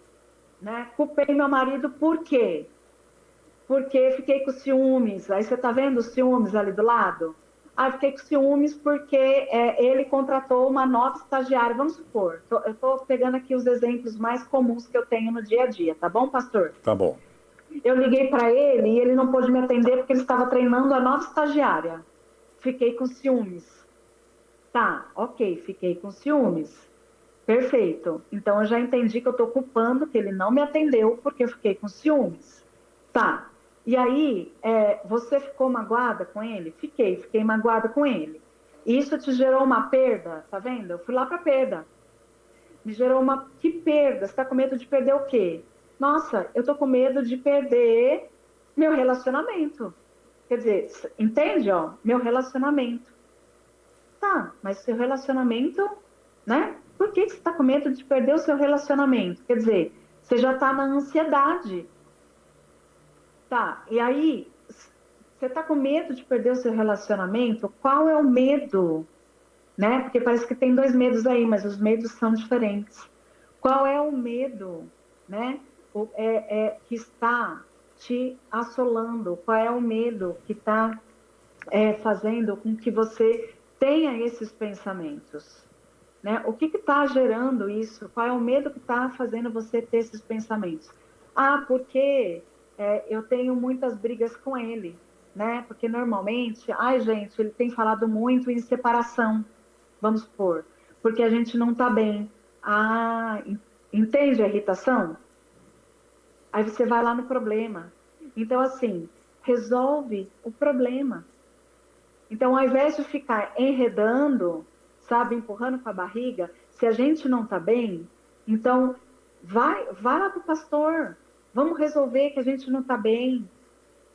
né? Culpei meu marido por quê? Porque fiquei com ciúmes. Aí você tá vendo os ciúmes ali do lado? Ah, fiquei com ciúmes porque ele contratou uma nova estagiária. Vamos supor, eu tô pegando aqui os exemplos mais comuns que eu tenho no dia a dia, tá bom, pastor? Tá bom. Eu liguei para ele e ele não pôde me atender porque ele estava treinando a nova estagiária. Fiquei com ciúmes. Tá, ok, fiquei com ciúmes. Perfeito. Então eu já entendi que eu estou culpando que ele não me atendeu porque eu fiquei com ciúmes. Tá. E aí, você ficou magoada com ele? Fiquei magoada com ele. Isso te gerou uma perda, tá vendo? Eu fui lá para perda. Me gerou uma... Que perda? Você está com medo de perder o quê? Nossa, eu tô com medo de perder meu relacionamento. Quer dizer, entende, ó? Meu relacionamento. Tá, mas seu relacionamento, né? Por que você tá com medo de perder o seu relacionamento? Quer dizer, você já tá na ansiedade. Tá, e aí, você tá com medo de perder o seu relacionamento? Qual é o medo? Né? Porque parece que tem 2 medos aí, mas os medos são diferentes. Qual é o medo, né? Que está te assolando? Qual é o medo que está fazendo com que você tenha esses pensamentos? Né? O que está gerando isso? Qual é o medo que está fazendo você ter esses pensamentos? Ah, porque eu tenho muitas brigas com ele, né? Porque normalmente, gente, ele tem falado muito em separação, vamos supor, porque a gente não está bem. Ah, entende a irritação? Aí você vai lá no problema. Então, assim, resolve o problema. Então, ao invés de ficar enredando, sabe, empurrando com a barriga, se a gente não está bem, então vai lá para o pastor. Vamos resolver que a gente não está bem.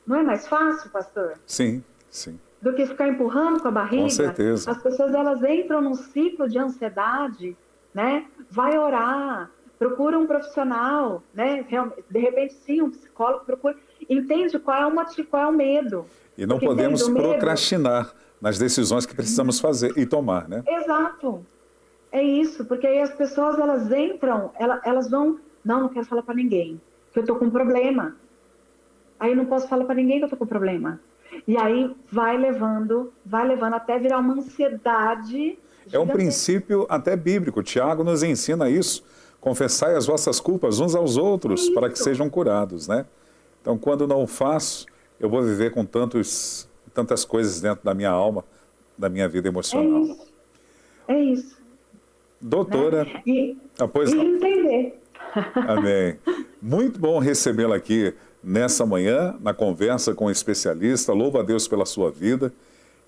Não é mais fácil, pastor? Sim, sim. Do que ficar empurrando com a barriga. Com certeza. As pessoas, elas entram num ciclo de ansiedade, né? Vai orar, procura um profissional, né? De repente, sim, um psicólogo, procura. Entende qual é o medo. E não podemos procrastinar nas decisões que precisamos fazer e tomar, né? Exato. É isso, porque aí as pessoas, elas entram, elas vão... Não quero falar para ninguém, que eu tô com um problema. Aí não posso falar para ninguém que eu tô com problema. E aí vai levando até virar uma ansiedade. É um princípio até bíblico. Tiago nos ensina isso. Confessai as vossas culpas uns aos outros para que sejam curados, né? Então, quando não faço, eu vou viver com tantas coisas dentro da minha alma, da minha vida emocional. É isso. Doutora, né? E entender. Amém. Muito bom recebê-la aqui nessa manhã, na conversa com o especialista. Louvo a Deus pela sua vida,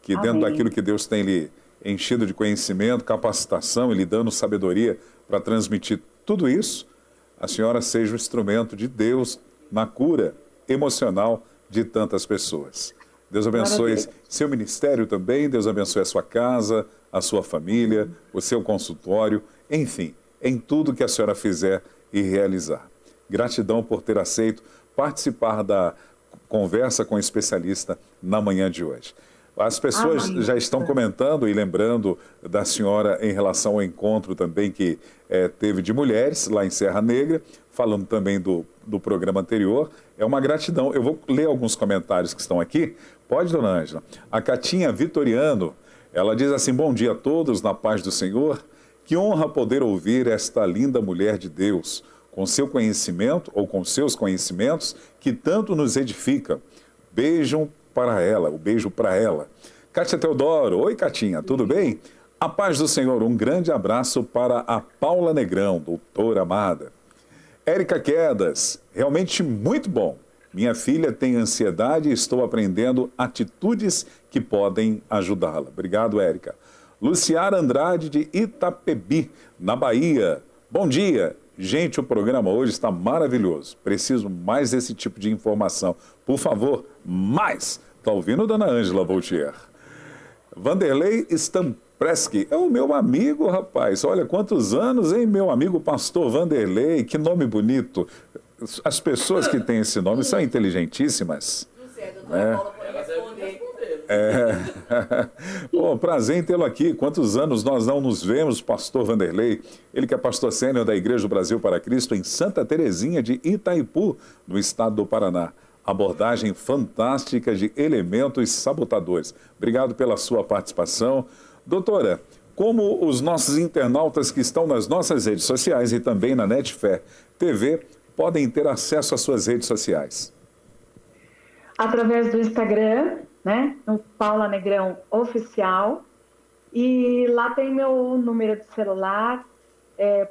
que dentro daquilo que Deus tem lhe enchido de conhecimento, capacitação e lhe dando sabedoria para transmitir tudo isso, a senhora seja o instrumento de Deus na cura emocional de tantas pessoas. Deus abençoe seu ministério também, Deus abençoe a sua casa, a sua família, o seu consultório, enfim, em tudo que a senhora fizer e realizar. Gratidão por ter aceito participar da conversa com o especialista na manhã de hoje. As pessoas já estão comentando e lembrando da senhora em relação ao encontro também que teve de mulheres lá em Serra Negra, falando também do programa anterior. É uma gratidão. Eu vou ler alguns comentários que estão aqui. Pode, dona Ângela? A Catinha Vitoriano, ela diz assim: bom dia a todos, na paz do Senhor. Que honra poder ouvir esta linda mulher de Deus, com seu conhecimento ou com seus conhecimentos, que tanto nos edifica. Beijo para ela, o beijo para ela. Cátia Teodoro, oi Catinha, tudo bem? A paz do Senhor, um grande abraço para a Paula Negrão, doutora amada. Érica Quedas, realmente muito bom. Minha filha tem ansiedade e estou aprendendo atitudes que podem ajudá-la. Obrigado, Érica. Luciara Andrade, de Itapebi, na Bahia. Bom dia. Gente, o programa hoje está maravilhoso. Preciso mais desse tipo de informação. Por favor, mais. Está ouvindo, dona Ângela Voltier? Vanderlei Presky é o meu amigo, rapaz. Olha, quantos anos, hein, meu amigo pastor Vanderlei? Que nome bonito. As pessoas que têm esse nome são inteligentíssimas. Não sei, a doutora Paula pode responder. Pô, prazer em tê-lo aqui. Quantos anos nós não nos vemos, pastor Vanderlei? Ele que é pastor sênior da Igreja do Brasil para Cristo em Santa Terezinha de Itaipu, no estado do Paraná. Abordagem fantástica de elementos sabotadores. Obrigado pela sua participação. Doutora, como os nossos internautas que estão nas nossas redes sociais e também na Netfé TV podem ter acesso às suas redes sociais? Através do Instagram, né? No Paula Negrão Oficial. E lá tem meu número de celular.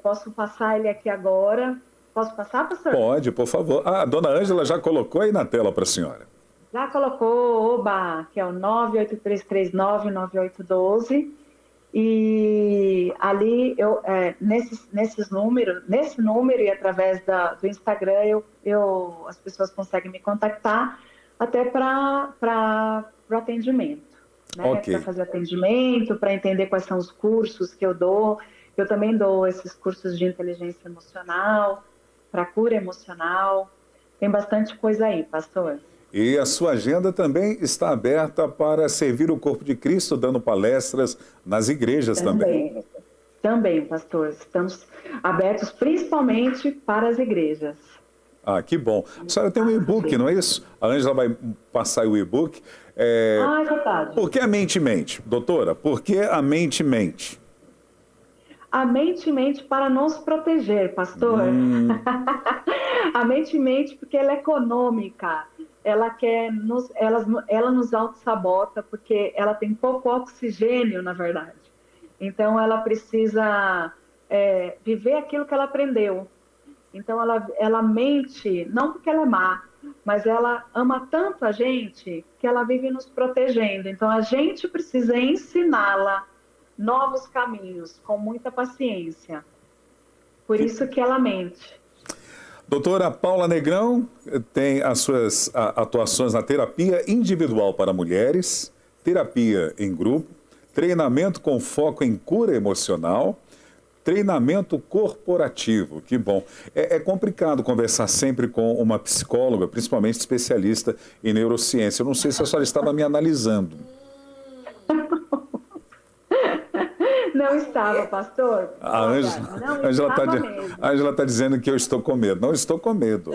Posso passar ele aqui agora. Posso passar, pastor? Pode, por favor. A dona Ângela já colocou aí na tela para a senhora. Já colocou, oba, que é o 983399812. E ali, nesse número e através do Instagram, as pessoas conseguem me contactar até para o atendimento. Né? Ok. Para fazer atendimento, para entender quais são os cursos que eu dou. Eu também dou esses cursos de inteligência emocional, para cura emocional. Tem bastante coisa aí, pastor. E a sua agenda também está aberta para servir o corpo de Cristo, dando palestras nas igrejas também. Também, pastor. Estamos abertos principalmente para as igrejas. Ah, que bom. A senhora tem um e-book, não é isso? A Ângela vai passar o e-book. É verdade. Por que a mente mente? Doutora, por que a mente mente? A mente mente para nos proteger, pastor. A mente mente porque ela é econômica. Ela nos auto-sabota porque ela tem pouco oxigênio, na verdade. Então, ela precisa viver aquilo que ela aprendeu. Então, ela mente, não porque ela é má, mas ela ama tanto a gente que ela vive nos protegendo. Então, a gente precisa ensiná-la novos caminhos, com muita paciência. Por isso que ela mente. Doutora Paula Negrão tem as suas atuações na terapia individual para mulheres, terapia em grupo, treinamento com foco em cura emocional, treinamento corporativo. Que bom. É complicado conversar sempre com uma psicóloga, principalmente especialista em neurociência. Eu não sei se a senhora estava me analisando. Não estava, pastor. A Ângela está dizendo que eu estou com medo. Não estou com medo.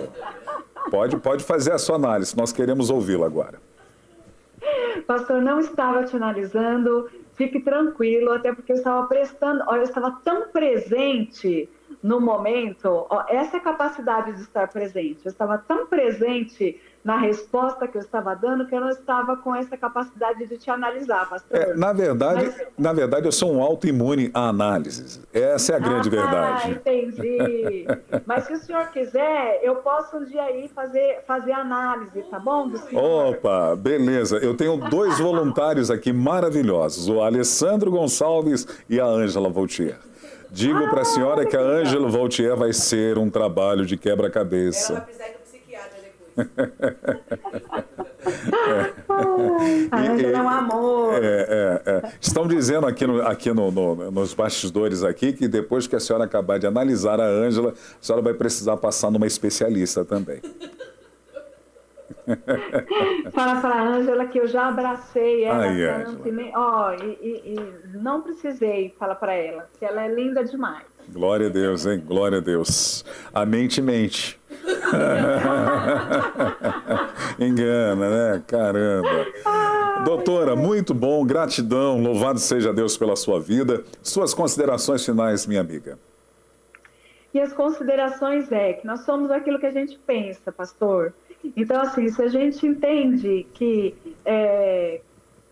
Pode fazer a sua análise, nós queremos ouvi-la agora. Pastor, não estava te analisando, fique tranquilo, até porque eu estava eu estava tão presente no momento, essa é a capacidade de estar presente, eu estava tão presente na resposta que eu estava dando que eu não estava com essa capacidade de te analisar, pastor. Na verdade, eu sou um autoimune à análise. Essa é a grande verdade. Entendi. Mas se o senhor quiser, eu posso um dia aí fazer análise, tá bom? Opa, beleza. Eu tenho 2 voluntários aqui maravilhosos, o Alessandro Gonçalves e a Ângela Voltier. Digo para a senhora que a Ângela Voltier vai ser um trabalho de quebra-cabeça. Ela vai precisar ir do psiquiatra depois. A Ângela é um amor. Estão dizendo aqui nos bastidores aqui que depois que a senhora acabar de analisar a Ângela, a senhora vai precisar passar numa especialista também. Fala para a Ângela que eu já abracei ela. Ai, não precisei falar para ela, que ela é linda demais. Glória a Deus, hein? Glória a Deus. A mente mente. Engana, né? Caramba. Doutora, muito bom, gratidão, louvado seja Deus pela sua vida. Suas considerações finais, minha amiga. E as considerações que nós somos aquilo que a gente pensa, pastor. Então, assim, se a gente entende que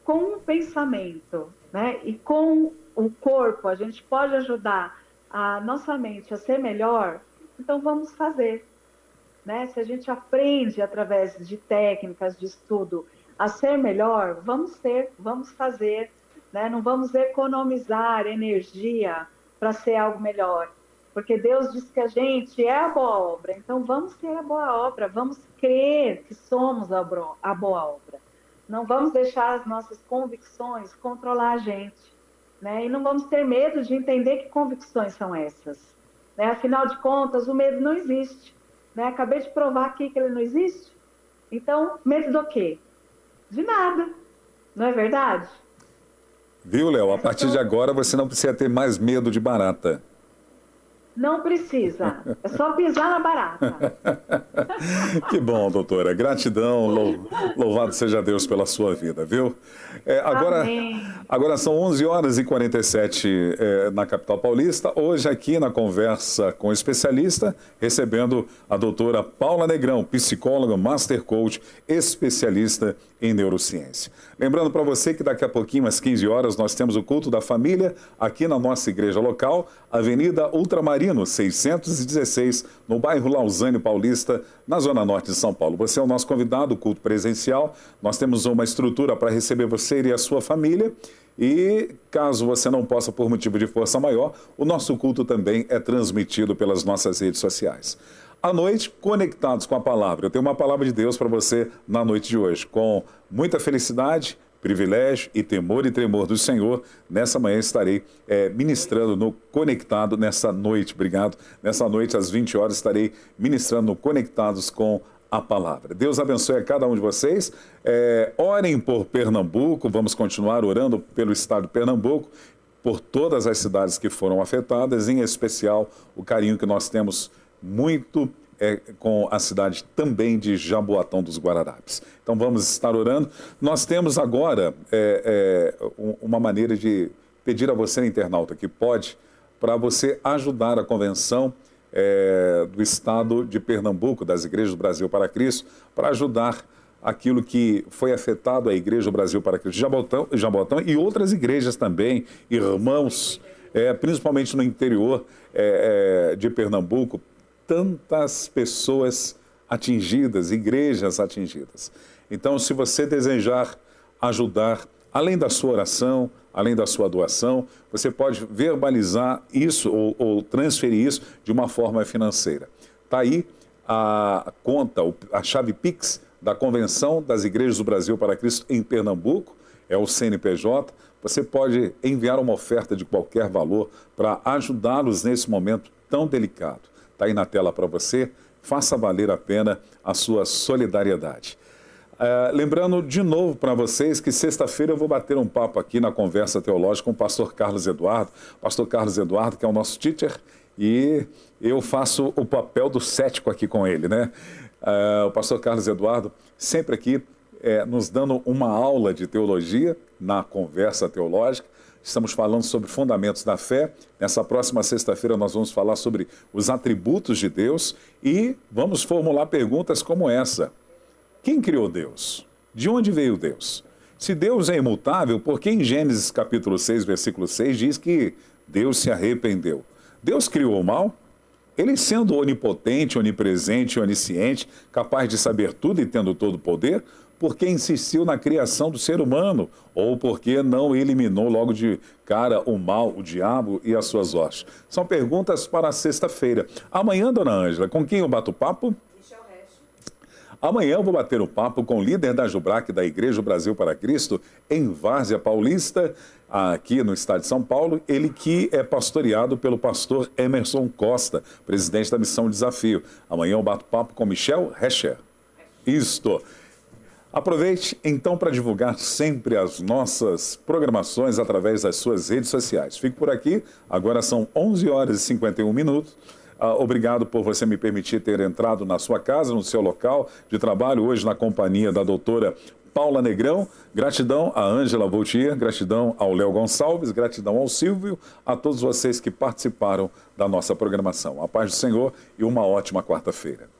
com o pensamento, né, e com o corpo a gente pode ajudar a nossa mente a ser melhor, então vamos fazer. Né? Se a gente aprende através de técnicas de estudo a ser melhor, vamos fazer. Né? Não vamos economizar energia para ser algo melhor. Porque Deus diz que a gente é a boa obra, então vamos ser a boa obra, vamos crer que somos a boa obra. Não vamos deixar as nossas convicções controlar a gente, né? E não vamos ter medo de entender que convicções são essas, né? Afinal de contas, o medo não existe, né? Acabei de provar aqui que ele não existe. Então, medo do quê? De nada, não é verdade? Viu, Léo? A partir de agora você não precisa ter mais medo de barata. Não precisa, é só pisar na barata. Que bom, doutora. Gratidão, louvado seja Deus pela sua vida, viu? Agora são 11h47 na capital paulista. Hoje aqui na Conversa com o Especialista, recebendo a doutora Paula Negrão, psicóloga, master coach, especialista em neurociência. Lembrando para você que daqui a pouquinho, às 15 horas, nós temos o culto da família aqui na nossa igreja local, Avenida Ultramarino, 616, no bairro Lausanne Paulista, na zona norte de São Paulo. Você é o nosso convidado, culto presencial. Nós temos uma estrutura para receber você e a sua família. E caso você não possa por motivo de força maior, o nosso culto também é transmitido pelas nossas redes sociais. À noite, conectados com a palavra. Eu tenho uma palavra de Deus para você na noite de hoje. Com muita felicidade, privilégio e temor e tremor do Senhor, nessa manhã estarei ministrando no Conectado nessa noite. Obrigado. Nessa noite, às 20 horas, estarei ministrando no Conectados com a palavra. Deus abençoe a cada um de vocês. Orem por Pernambuco. Vamos continuar orando pelo estado de Pernambuco, por todas as cidades que foram afetadas, em especial o carinho que nós temos muito com a cidade também de Jaboatão dos Guararapes. Então vamos estar orando. Nós temos agora uma maneira de pedir a você, internauta, que pode, para você ajudar a convenção do estado de Pernambuco, das Igrejas do Brasil para Cristo, para ajudar aquilo que foi afetado a Igreja do Brasil para Cristo, Jaboatão e outras igrejas também, irmãos, principalmente no interior de Pernambuco, tantas pessoas atingidas, igrejas atingidas. Então, se você desejar ajudar, além da sua oração, além da sua doação, você pode verbalizar isso ou transferir isso de uma forma financeira. Está aí a conta, a chave Pix da Convenção das Igrejas do Brasil para Cristo em Pernambuco, é o CNPJ. Você pode enviar uma oferta de qualquer valor para ajudá-los nesse momento tão delicado. Está aí na tela para você, faça valer a pena a sua solidariedade. Lembrando de novo para vocês que sexta-feira eu vou bater um papo aqui na Conversa Teológica com o pastor Carlos Eduardo. Pastor Carlos Eduardo, que é o nosso teacher, e eu faço o papel do cético aqui com ele, né? O pastor Carlos Eduardo sempre aqui nos dando uma aula de teologia na Conversa Teológica. Estamos falando sobre fundamentos da fé. Nessa próxima sexta-feira nós vamos falar sobre os atributos de Deus e vamos formular perguntas como essa. Quem criou Deus? De onde veio Deus? Se Deus é imutável, por que em Gênesis capítulo 6, versículo 6 diz que Deus se arrependeu? Deus criou o mal? Ele sendo onipotente, onipresente, onisciente, capaz de saber tudo e tendo todo o poder, por que insistiu na criação do ser humano? Ou por que não eliminou logo de cara o mal, o diabo e as suas hostes? São perguntas para sexta-feira. Amanhã, dona Ângela, com quem eu bato papo? Amanhã eu vou bater o papo com o líder da Jubrac, da Igreja do Brasil para Cristo, em Várzea Paulista, aqui no estado de São Paulo. Ele que é pastoreado pelo pastor Emerson Costa, presidente da Missão Desafio. Amanhã eu bato papo com Michel Hecher. Isto. Aproveite, então, para divulgar sempre as nossas programações através das suas redes sociais. Fico por aqui, agora são 11h51. Obrigado por você me permitir ter entrado na sua casa, no seu local de trabalho, hoje na companhia da doutora Paula Negrão. Gratidão a Ângela Voltier, gratidão ao Léo Gonçalves, gratidão ao Silvio, a todos vocês que participaram da nossa programação. A paz do Senhor e uma ótima quarta-feira.